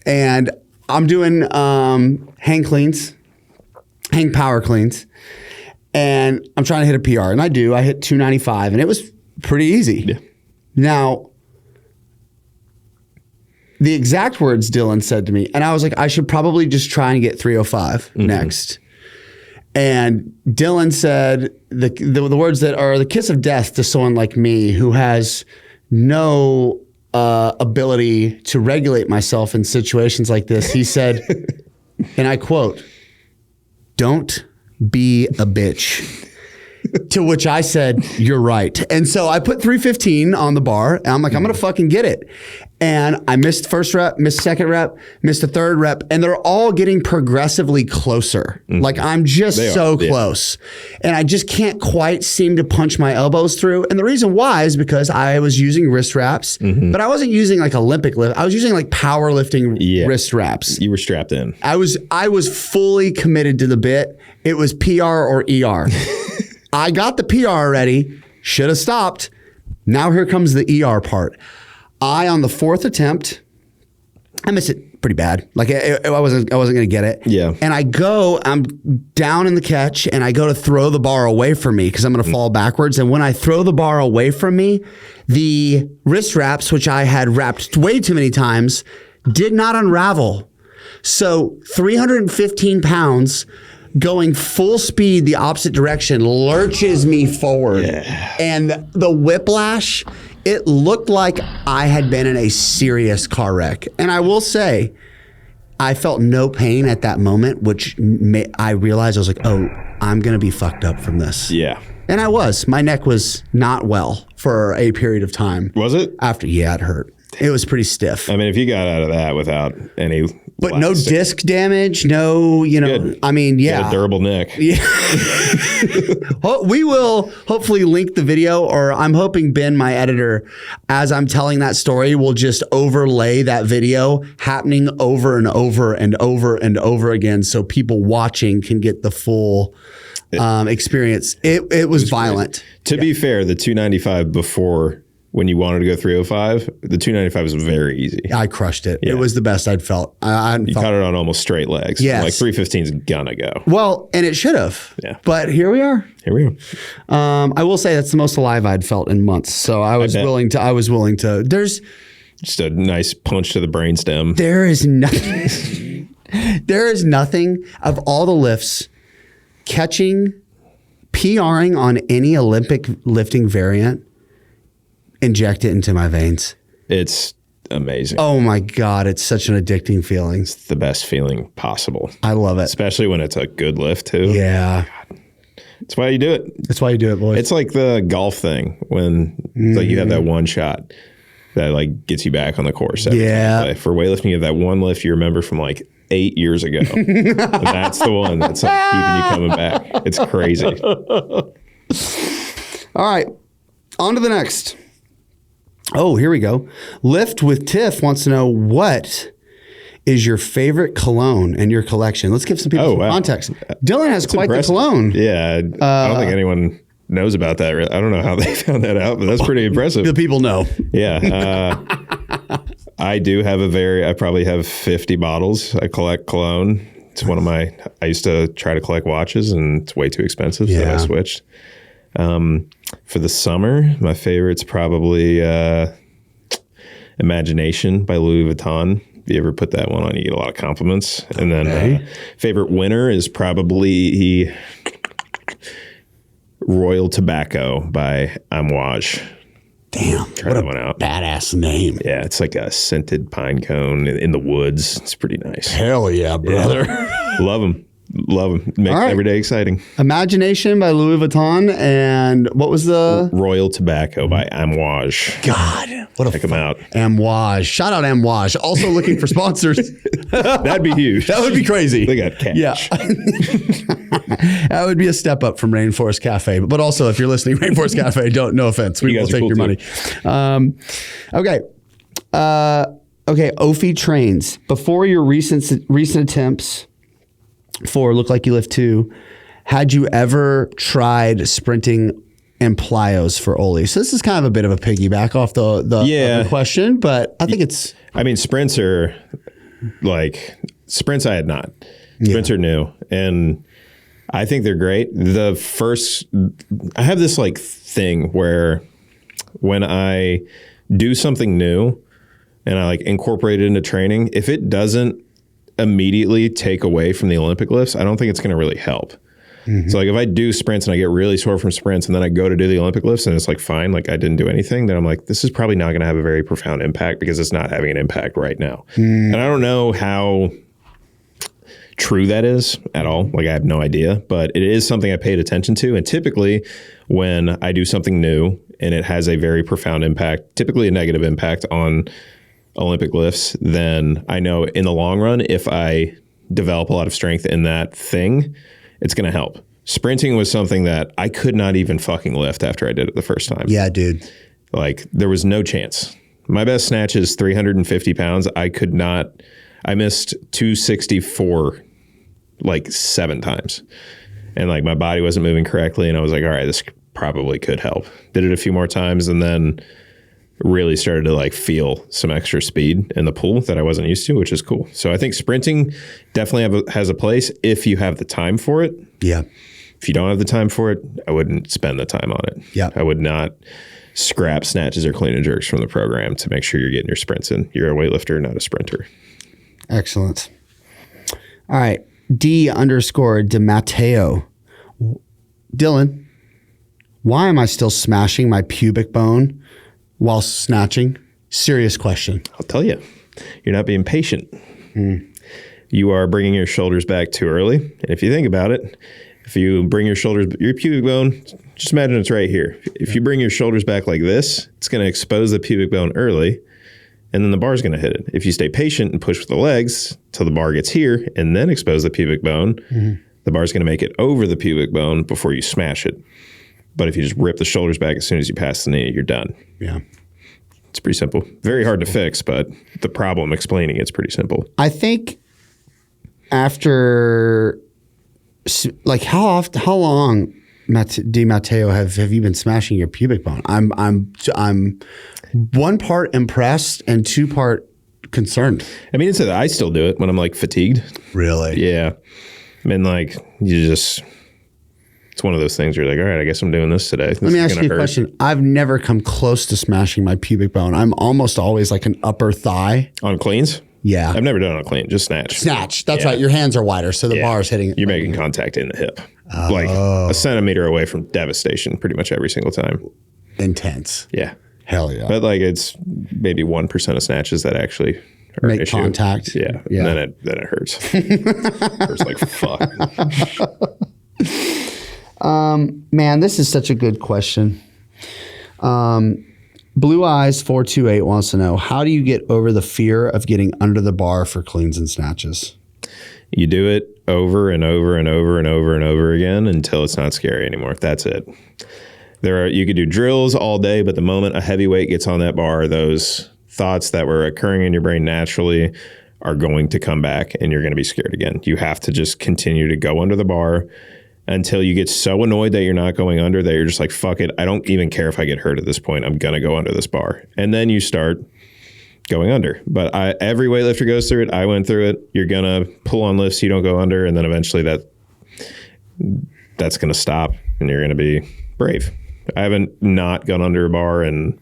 and I'm doing hang power cleans, and I'm trying to hit a PR, and I do. I hit 295, and it was pretty easy. Yeah. Now, the exact words Dylan said to me, and I was like, I should probably just try and get 305 next. And Dylan said the words that are the kiss of death to someone like me who has no ability to regulate myself in situations like this. He said, and I quote, "Don't be a bitch." To which I said, "You're right." And so I put 315 on the bar, and I'm like, I'm going to fucking get it. And I missed first rep, missed second rep, missed the third rep, and they're all getting progressively closer. Like I'm just so close. And I just can't quite seem to punch my elbows through. And the reason why is because I was using wrist wraps, but I wasn't using like Olympic lift. I was using like powerlifting wrist wraps. You were strapped in. I was fully committed to the bit. It was PR or ER. I got the PR already. Should have stopped. Now here comes the ER part. On the fourth attempt, I missed it pretty bad. Like I wasn't going to get it. Yeah. And I'm down in the catch, and I go to throw the bar away from me because I'm going to fall backwards. And when I throw the bar away from me, the wrist wraps, which I had wrapped way too many times, did not unravel. So 315 pounds going full speed the opposite direction lurches me forward. Yeah. And the whiplash, it looked like I had been in a serious car wreck. And I will say, I felt no pain at that moment, which I realized I was like, oh, I'm going to be fucked up from this. Yeah. And I was. My neck was not well for a period of time. Was it? Yeah, it hurt. It was pretty stiff. I mean, if you got out of that without any... But no disc damage, no, Good. I mean, yeah. You got a durable neck. Yeah. We will hopefully link the video, or I'm hoping Ben, my editor, as I'm telling that story, will just overlay that video happening over and over and over and over again so people watching can get the full experience. It was violent. To be fair, the 295 before... When you wanted to go 305, the 295 was very easy. I crushed it. Yeah. It was the best I'd felt. You caught it on almost straight legs. Yes. Like 315 is gonna go. Well, and it should have. Yeah. But here we are. Here we are. I will say that's the most alive I'd felt in months. So I was willing to. There's just a nice punch to the brainstem. There is nothing. There is nothing of all the lifts catching, PRing on any Olympic lifting variant. Inject it into my veins. It's amazing. Oh my God, it's such an addicting feeling. It's the best feeling possible. I love it. Especially when it's a good lift too. Yeah. God. That's why you do it. That's why you do it, boys. It's like the golf thing when like you have that one shot that like gets you back on the course. Yeah. For weightlifting, you have that one lift you remember from like 8 years ago. And that's the one that's like keeping you coming back. It's crazy. All right. On to the next. Oh, here we go. Lift with Tiff wants to know, what is your favorite cologne in your collection? Let's give some people some context. Dylan has quite the cologne. Yeah. I don't think anyone knows about that. I don't know how they found that out, but that's pretty impressive. The people know. Yeah. I do have I probably have 50 bottles. I collect cologne. It's one of I used to try to collect watches, and it's way too expensive, so I switched. For the summer, my favorite's probably Imagination by Louis Vuitton. If you ever put that one on, you get a lot of compliments. And then favorite winter is probably Royal Tobacco by Amouage. Damn, try that one out. Badass name. Yeah, it's like a scented pine cone in the woods. It's pretty nice. Hell yeah, brother. Yeah. Love them. Love them. Makes All right. every day exciting. Imagination by Louis Vuitton, and what was the Royal Tobacco by Amouage. God? What a Check them out. Amouage. Shout out Amouage. Also looking for sponsors. That'd be huge. That would be crazy. They got cash. Yeah. That would be a step up from Rainforest Cafe. But also, if you're listening, Rainforest Cafe, no offense. We You will guys are take cool your too. money. Okay. Okay. Ophi trains. Before your recent attempts for Look Like You Lift 2, had you ever tried sprinting and plyos for Oli? So this is kind of a bit of a piggyback off the question, but I think it's... I mean, sprints I had not. Sprints are new, and I think they're great. I have this like thing where when I do something new and I like incorporate it into training, if it doesn't immediately take away from the Olympic lifts, I don't think it's going to really help. So like if I do sprints and I get really sore from sprints and then I go to do the Olympic lifts and it's like fine, like I didn't do anything, then I'm like, this is probably not going to have a very profound impact because it's not having an impact right now. And I don't know how true that is at all. Like I have no idea, but it is something I paid attention to. And typically when I do something new and it has a very profound impact, typically a negative impact on Olympic lifts, then I know in the long run, if I develop a lot of strength in that thing, it's going to help. Sprinting was something that I could not even fucking lift after I did it the first time. Yeah, dude. Like there was no chance. My best snatch is 350 pounds. I missed 264 like 7 times. And like my body wasn't moving correctly. And I was like, all right, this probably could help. Did it a few more times and then really started to like feel some extra speed in the pool that I wasn't used to, which is cool. So I think sprinting definitely has a place if you have the time for it. Yeah. If you don't have the time for it, I wouldn't spend the time on it. Yeah. I would not scrap snatches or clean and jerks from the program to make sure you're getting your sprints in. You're a weightlifter, not a sprinter. Excellent. All right. D_DeMatteo. Dylan, why am I still smashing my pubic bone while snatching? Serious question. I'll tell you, you're not being patient. You are bringing your shoulders back too early. And if you think about it, if you bring your pubic bone, just imagine it's right here. If you bring your shoulders back like this, it's going to expose the pubic bone early, and then the bar is going to hit it. If you stay patient and push with the legs till the bar gets here and then expose the pubic bone, the bar is going to make it over the pubic bone before you smash it. But if you just rip the shoulders back as soon as you pass the knee, you're done. Yeah. It's pretty simple. Very hard to fix, but the problem explaining it's pretty simple. I think after, like, how long, DeMatteo, have you been smashing your pubic bone? I'm 1 part impressed and 2 part concerned. I mean, I still do it when I'm like fatigued. Really? Yeah. I mean, like it's one of those things where you're like, all right, I guess I'm doing this today. Let me ask you a question. I've never come close to smashing my pubic bone. I'm almost always like an upper thigh. On cleans? Yeah. I've never done it on clean, just snatch. Snatch. That's right. Your hands are wider, so the bar is hitting it. You're making contact in the hip. Like a centimeter away from devastation pretty much every single time. Intense. Yeah. Hell yeah. But like it's maybe 1% of snatches that actually are Make an issue. contact. Yeah. Yeah. And then it hurts. Hurts like fuck. Man, this is such a good question. Blue Eyes 428 wants to know, how do you get over the fear of getting under the bar for cleans and snatches? You do it over and over and over and over and over again until it's not scary anymore. That's it. You could do drills all day, but the moment a heavy weight gets on that bar, those thoughts that were occurring in your brain naturally are going to come back and you're going to be scared again. You have to just continue to go under the bar until you get so annoyed that you're not going under that you're just like, fuck it. I don't even care if I get hurt at this point. I'm going to go under this bar. And then you start going under. But every weightlifter goes through it. I went through it. You're going to pull on lifts you don't go under. And then eventually that's going to stop and you're going to be brave. I haven't not gone under a bar in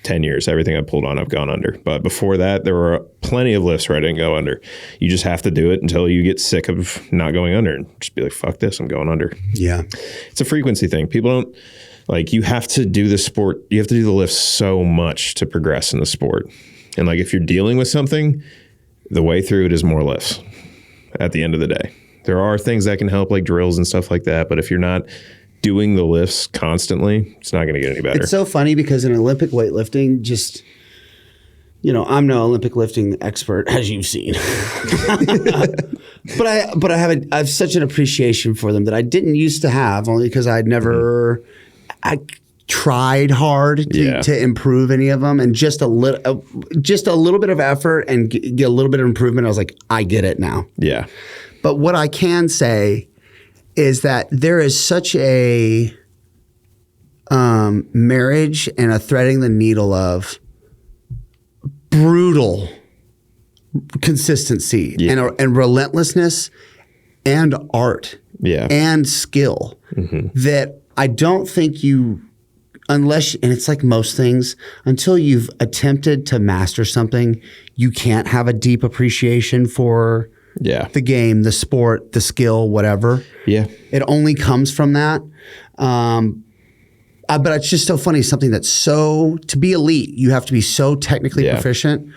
10 years. Everything I pulled on, I've gone under. But before that, there were plenty of lifts where I didn't go under. You just have to do it until you get sick of not going under and just be like, fuck this, I'm going under. Yeah. It's a frequency thing. People don't, like, you have to do the sport. You have to do the lift so much to progress in the sport. And like, if you're dealing with something, the way through it is more lifts at the end of the day. There are things that can help, like drills and stuff like that. But if you're not doing the lifts constantly, it's not going to get any better. It's so funny because in Olympic weightlifting, just, you know, I'm no Olympic lifting expert, as you've seen. but I have such an appreciation for them that I didn't used to have, only because I'd never I tried hard to improve any of them, and just a little bit of effort and get a little bit of improvement. I was like, I get it now. Yeah. But what I can say is that there is such a marriage and a threading the needle of brutal consistency and relentlessness and art and skill that I don't think you, unless, and it's like most things, until you've attempted to master something, you can't have a deep appreciation for the game, the sport, the skill, whatever. Yeah. It only comes from that. But it's just so funny. Something that's so, to be elite, you have to be so technically proficient,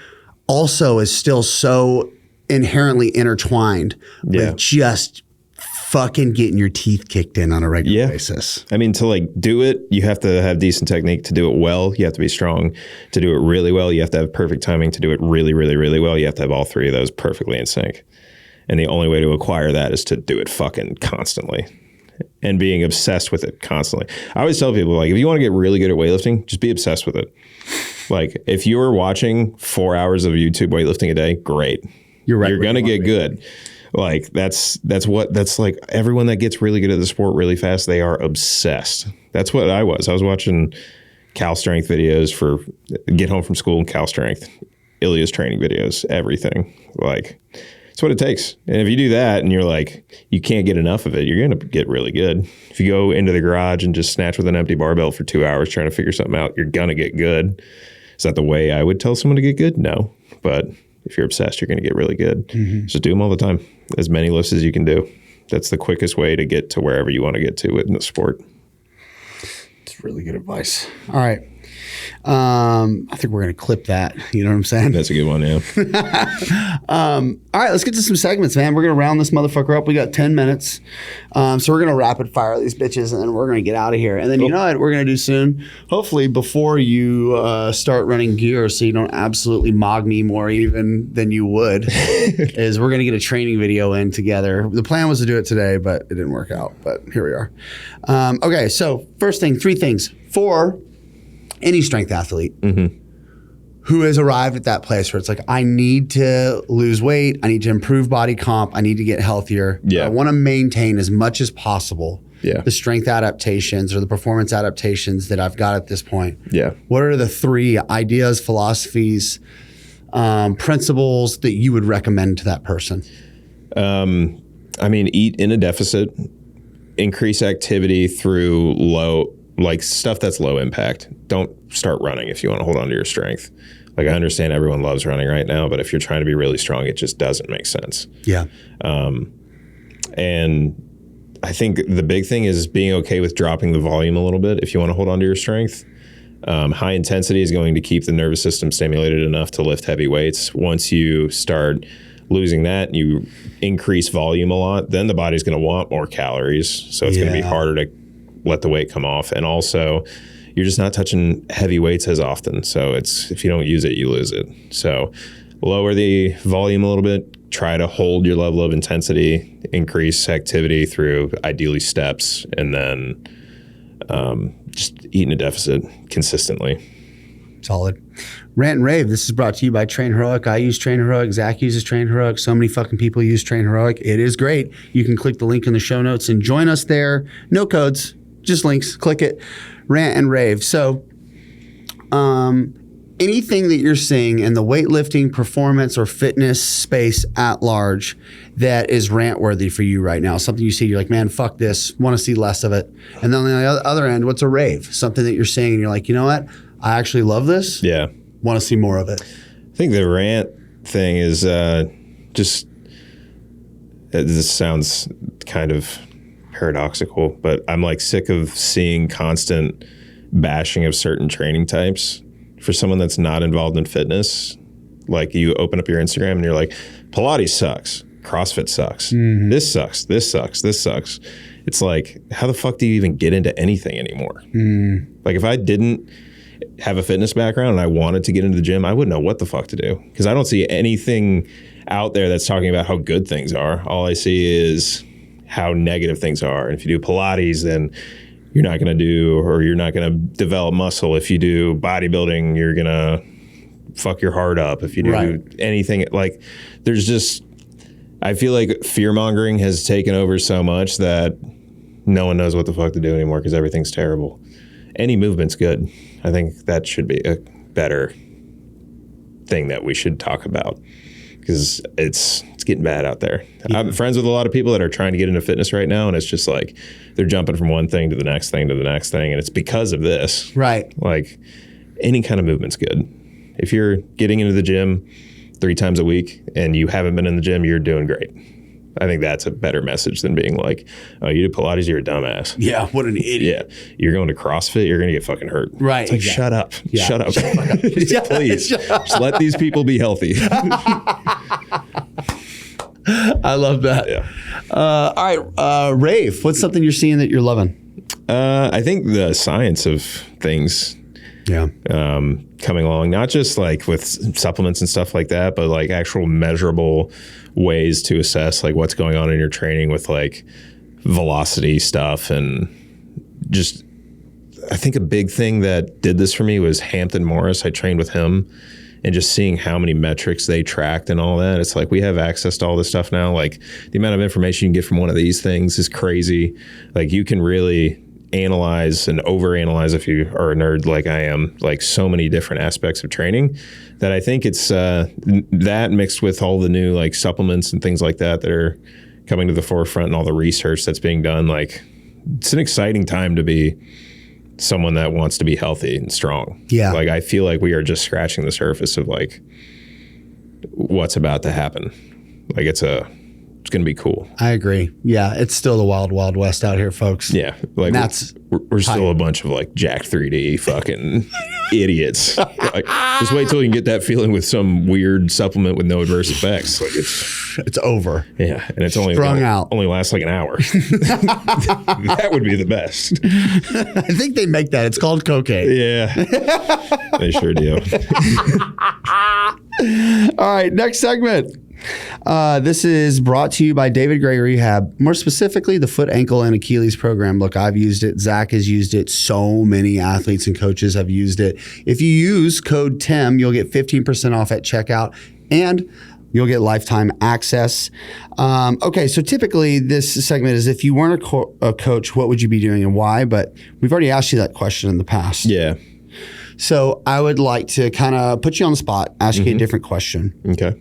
also is still so inherently intertwined with just fucking getting your teeth kicked in on a regular basis. I mean, to like do it, you have to have decent technique. To do it well, you have to be strong. To do it really well, you have to have perfect timing. To do it really, really, really well, you have to have all three of those perfectly in sync. And the only way to acquire that is to do it fucking constantly and being obsessed with it constantly. I always tell people, like, if you want to get really good at weightlifting, just be obsessed with it. Like, if you're watching 4 hours of YouTube weightlifting a day, great. You're right. You're going to get good. Like, that's like everyone that gets really good at the sport really fast, they are obsessed. That's what I was. I was watching Cal Strength videos for get home from school and Cal Strength, Ilya's training videos, everything. Like, it's what it takes. And if you do that and you're like, you can't get enough of it, you're going to get really good. If you go into the garage and just snatch with an empty barbell for 2 hours trying to figure something out, you're going to get good. Is that the way I would tell someone to get good? No. But if you're obsessed, you're going to get really good. So do them all the time. As many lifts as you can do. That's the quickest way to get to wherever you want to get to in the sport. It's really good advice. All right. I think we're going to clip that. You know what I'm saying? That's a good one, yeah. All right, let's get to some segments, man. We're going to round this motherfucker up. We got 10 minutes. So we're going to rapid fire these bitches, and then we're going to get out of here. And then you know what we're going to do soon? Hopefully before you start running gear so you don't absolutely mog me more even than you would, is we're going to get a training video in together. The plan was to do it today, but it didn't work out. But here we are. Okay, so first thing, 3 things. For any strength athlete who has arrived at that place where it's like, I need to lose weight, I need to improve body comp, I need to get healthier. I want to maintain as much as possible the strength adaptations or the performance adaptations that I've got at this point. What are the 3 ideas, philosophies, principles that you would recommend to that person? I mean, eat in a deficit, increase activity through like stuff that's low impact. Don't start running if you want to hold on to your strength. Like, I understand everyone loves running right now, but if you're trying to be really strong, it just doesn't make sense. And I think the big thing is being okay with dropping the volume a little bit if you want to hold on to your strength. High intensity is going to keep the nervous system stimulated enough to lift heavy weights. Once you start losing that and you increase volume a lot, then the body's going to want more calories. So it's going to be harder to let the weight come off. And also, you're just not touching heavy weights as often. So if you don't use it, you lose it. So lower the volume a little bit, try to hold your level of intensity, increase activity through ideally steps, and then just eat in a deficit consistently. Solid. Rant and Rave, this is brought to you by Train Heroic. I use Train Heroic. Zach uses Train Heroic. So many fucking people use Train Heroic. It is great. You can click the link in the show notes and join us there. No codes, just links. Click it. Rant and Rave. So anything that you're seeing in the weightlifting, performance, or fitness space at large that is rant worthy for you right now, something you see, you're like, man, fuck this, want to see less of it. And then on the other end, what's a rave? Something that you're seeing and you're like, you know what? I actually love this. Want to see more of it. I think the rant thing is just, this sounds kind of paradoxical, but I'm like sick of seeing constant bashing of certain training types. For someone that's not involved in fitness, like you open up your Instagram and you're like, Pilates sucks. CrossFit sucks. This sucks. This sucks. This sucks. It's like, how the fuck do you even get into anything anymore? Like if I didn't have a fitness background and I wanted to get into the gym, I wouldn't know what the fuck to do because I don't see anything out there that's talking about how good things are. All I see is how negative things are. And if you do Pilates, then you're not going to develop muscle. If you do bodybuilding, you're going to fuck your heart up. If you do anything, like there's just, I feel like fear mongering has taken over so much that no one knows what the fuck to do anymore because everything's terrible. Any movement's good. I think that should be a better thing that we should talk about because it's getting bad out there. Yeah. I'm friends with a lot of people that are trying to get into fitness right now, and it's just like they're jumping from one thing to the next thing to the next thing, and it's because of this. Right. Like any kind of movement's good. If you're getting into the gym 3 times a week and you haven't been in the gym, you're doing great. I think that's a better message than being like, oh, you do Pilates, you're a dumbass. Yeah, what an idiot. Yeah, you're going to CrossFit, you're going to get fucking hurt. Right. It's like, shut up. Yeah. Shut up. Please. Just let these people be healthy. I love that. Yeah. All right, Rafe, what's something you're seeing that you're loving? I think the science of things coming along, not just like with supplements and stuff like that, but like actual measurable ways to assess like what's going on in your training with like velocity stuff. And just, I think a big thing that did this for me was Hampton Morris. I trained with him and just seeing how many metrics they tracked and all that. It's like we have access to all this stuff now. Like the amount of information you can get from one of these things is crazy. Like you can really analyze and overanalyze, if you are a nerd like I am, like so many different aspects of training that I think it's that mixed with all the new like supplements and things like that that are coming to the forefront and all the research that's being done. Like it's an exciting time to be someone that wants to be healthy and strong. Yeah. Like I feel like we are just scratching the surface of like what's about to happen. Like it's going to be cool. I agree. Yeah, it's still the wild, wild west out here, folks. Yeah, like we're still a bunch of like Jack 3D fucking idiots. Like, just wait till you can get that feeling with some weird supplement with no adverse effects. Like it's over. Yeah, and it's only lasts like an hour. That would be the best. I think they make that. It's called cocaine. Yeah, they sure do. All right, next segment. This is brought to you by David Gray Rehab, more specifically the foot, ankle, and Achilles program. Look, I've used it. Zach has used it. So many athletes and coaches have used it. If you use code TIM, you'll get 15% off at checkout and you'll get lifetime access. Okay, so typically this segment is if you weren't a coach, what would you be doing and why? But we've already asked you that question in the past. Yeah. So I would like to kind of put you on the spot, ask you a different question. Okay.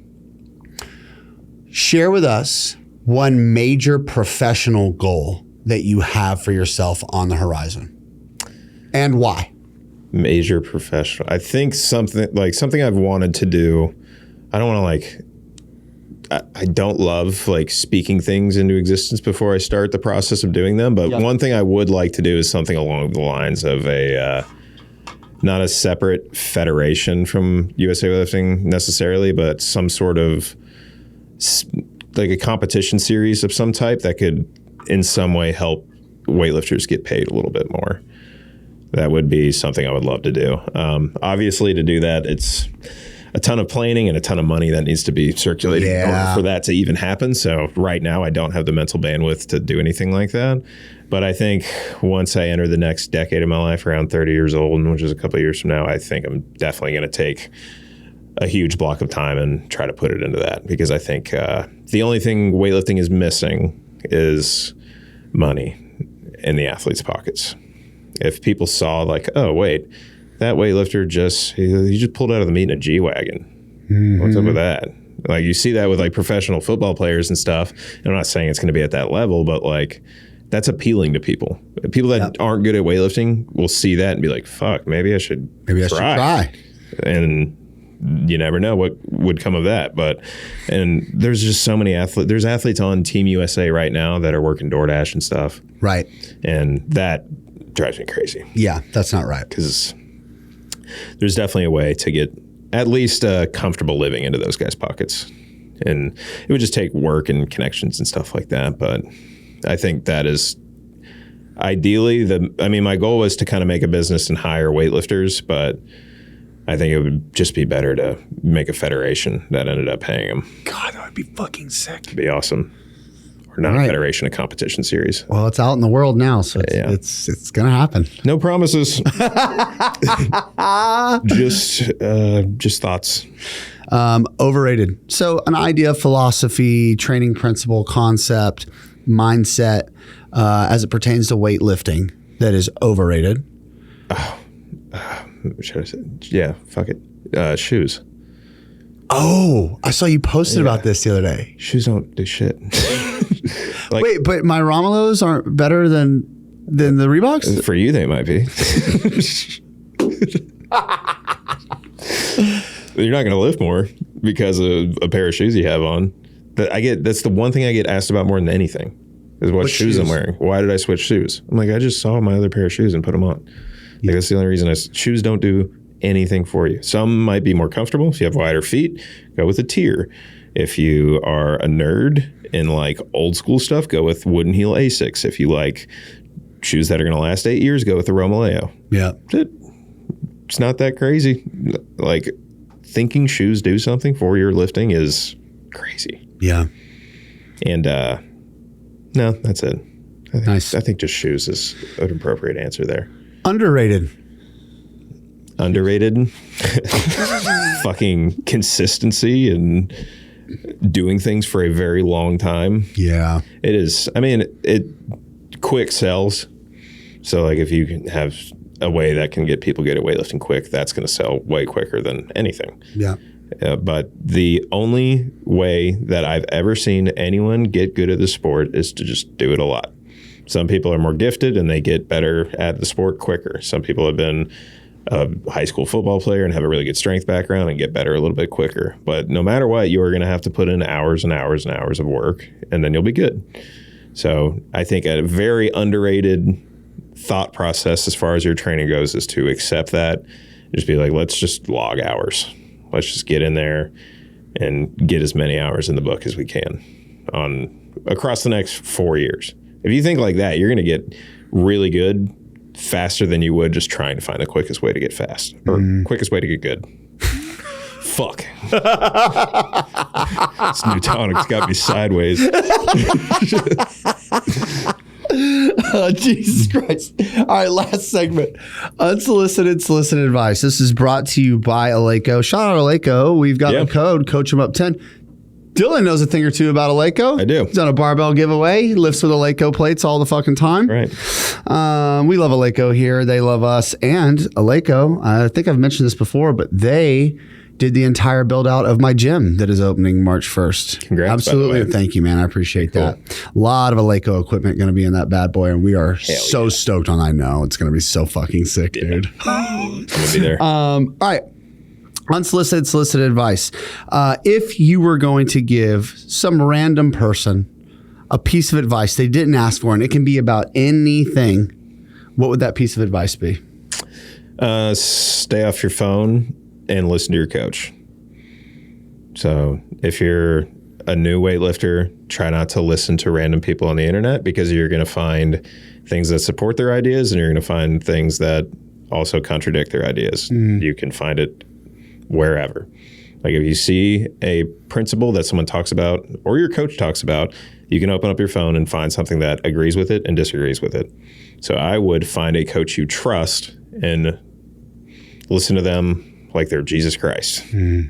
Share with us one major professional goal that you have for yourself on the horizon and why. Major professional. I think something I've wanted to do. I don't want to I don't love like speaking things into existence before I start the process of doing them. But one thing I would like to do is something along the lines of not a separate federation from USA Weightlifting necessarily, but some sort of like a competition series of some type that could in some way help weightlifters get paid a little bit more. That would be something I would love to do. Obviously to do that, it's a ton of planning and a ton of money that needs to be circulated in order for that to even happen. So right now I don't have the mental bandwidth to do anything like that. But I think once I enter the next decade of my life, around 30 years old, which is a couple of years from now, I think I'm definitely going to take a huge block of time and try to put it into that, because I think the only thing weightlifting is missing is money in the athletes' pockets. If people saw like, oh wait, that weightlifter he just pulled out of the meet in a G-Wagon. What's up with that? Like you see that with like professional football players and stuff. And I'm not saying it's going to be at that level, but like that's appealing to people. People that aren't good at weightlifting will see that and be like, fuck, maybe I should try. And you never know what would come of that. And there's just so many athletes. There's athletes on Team USA right now that are working DoorDash and stuff. Right. And that drives me crazy. Yeah, that's not right. Because there's definitely a way to get at least a comfortable living into those guys' pockets. And it would just take work and connections and stuff like that. But I think that is ideally my goal was to kind of make a business and hire weightlifters, but I think it would just be better to make a federation that ended up paying them. God, that would be fucking sick. It'd be awesome. Or not a federation, a competition series. Well, it's out in the world now, so it's going to happen. No promises. Just thoughts. Overrated. So an idea, philosophy, training principle, concept, mindset, as it pertains to weightlifting that is overrated. Should I say? Yeah, fuck it. Shoes. Oh, I saw you posted about this the other day. Shoes don't do shit. Wait, but my Romulos aren't better than the Reeboks? For you, they might be. You're not going to lift more because of a pair of shoes you have on. That's the one thing I get asked about more than anything is what shoes I'm wearing. Why did I switch shoes? I'm like, I just saw my other pair of shoes and put them on. Like, that's the only reason. Shoes don't do anything for you. Some might be more comfortable. If you have wider feet, go with a tier. If you are a nerd and like old school stuff, go with wooden heel Asics. If you like shoes that are going to last 8 years, go with the Romaleo. Yeah. It's not that crazy. Like, thinking shoes do something for your lifting is crazy. Yeah. And no, that's it. Nice. I think just shoes is an appropriate answer there. Underrated. Fucking consistency and doing things for a very long time. Yeah. It is. I mean, it quick sells. So like if you can have a way that can get people good at weightlifting quick, that's going to sell way quicker than anything. Yeah. But the only way that I've ever seen anyone get good at the sport is to just do it a lot. Some people are more gifted and they get better at the sport quicker. Some people have been a high school football player and have a really good strength background and get better a little bit quicker. But no matter what, you are going to have to put in hours and hours and hours of work, and then you'll be good. So I think a very underrated thought process as far as your training goes is to accept that. Just be like, let's just log hours. Let's just get in there and get as many hours in the book as we can across the next 4 years. If you think like that, you're going to get really good faster than you would just trying to find the quickest way to get fast or quickest way to get good. Fuck. This new tonic's got me sideways. Oh, Jesus Christ. All right, last segment. Unsolicited, solicited advice. This is brought to you by Eleiko. Shout out Eleiko. We've got the code, Coach 'em Up 10. Dylan knows a thing or two about Eleiko. I do. He's done a barbell giveaway. He lifts with Eleiko plates all the fucking time. Right. We love Eleiko here. They love us. And Eleiko, I think I've mentioned this before, but they did the entire build out of my gym that is opening March 1st. Congrats. Absolutely. Thank you, man. I appreciate that. A lot of Eleiko equipment going to be in that bad boy, and we are so stoked on. I know it's going to be so fucking sick, dude. I'm gonna be there. All right. Unsolicited, solicited advice. If you were going to give some random person a piece of advice they didn't ask for, and it can be about anything, what would that piece of advice be? Stay off your phone and listen to your coach. So if you're a new weightlifter, try not to listen to random people on the internet, because you're going to find things that support their ideas and you're going to find things that also contradict their ideas. You can find it wherever. Like if you see a principle that someone talks about or your coach talks about, you can open up your phone and find something that agrees with it and disagrees with it. So I would find a coach you trust and listen to them like they're Jesus Christ.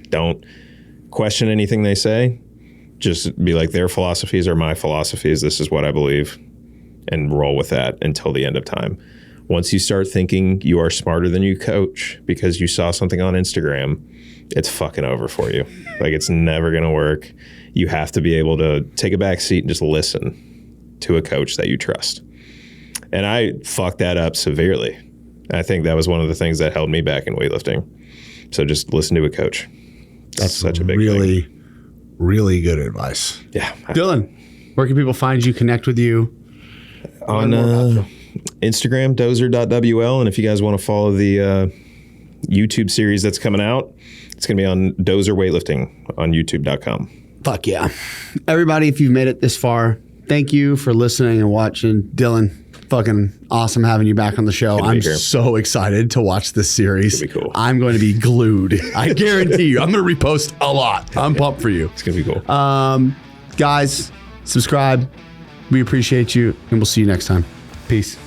Don't question anything they say. Just be like, their philosophies are my philosophies. This is what I believe, and roll with that until the end of time. Once you start thinking you are smarter than you coach because you saw something on Instagram, it's fucking over for you. Like, it's never going to work. You have to be able to take a back seat and just listen to a coach that you trust. And I fucked that up severely. I think that was one of the things that held me back in weightlifting. So just listen to a coach. That's such a big thing. Really good advice. Yeah. Dylan, where can people find you, connect with you? On Instagram, dozer.wl. And if you guys want to follow the YouTube series that's coming out, it's going to be on Dozer Weightlifting on youtube.com. Fuck yeah. Everybody, if you've made it this far, thank you for listening and watching. Dylan, fucking awesome having you back on the show. I'm so excited to watch this series. It's gonna be cool. I'm going to be glued. I guarantee you. I'm going to repost a lot. I'm pumped for you. It's going to be cool. Guys, subscribe. We appreciate you, and we'll see you next time. Peace.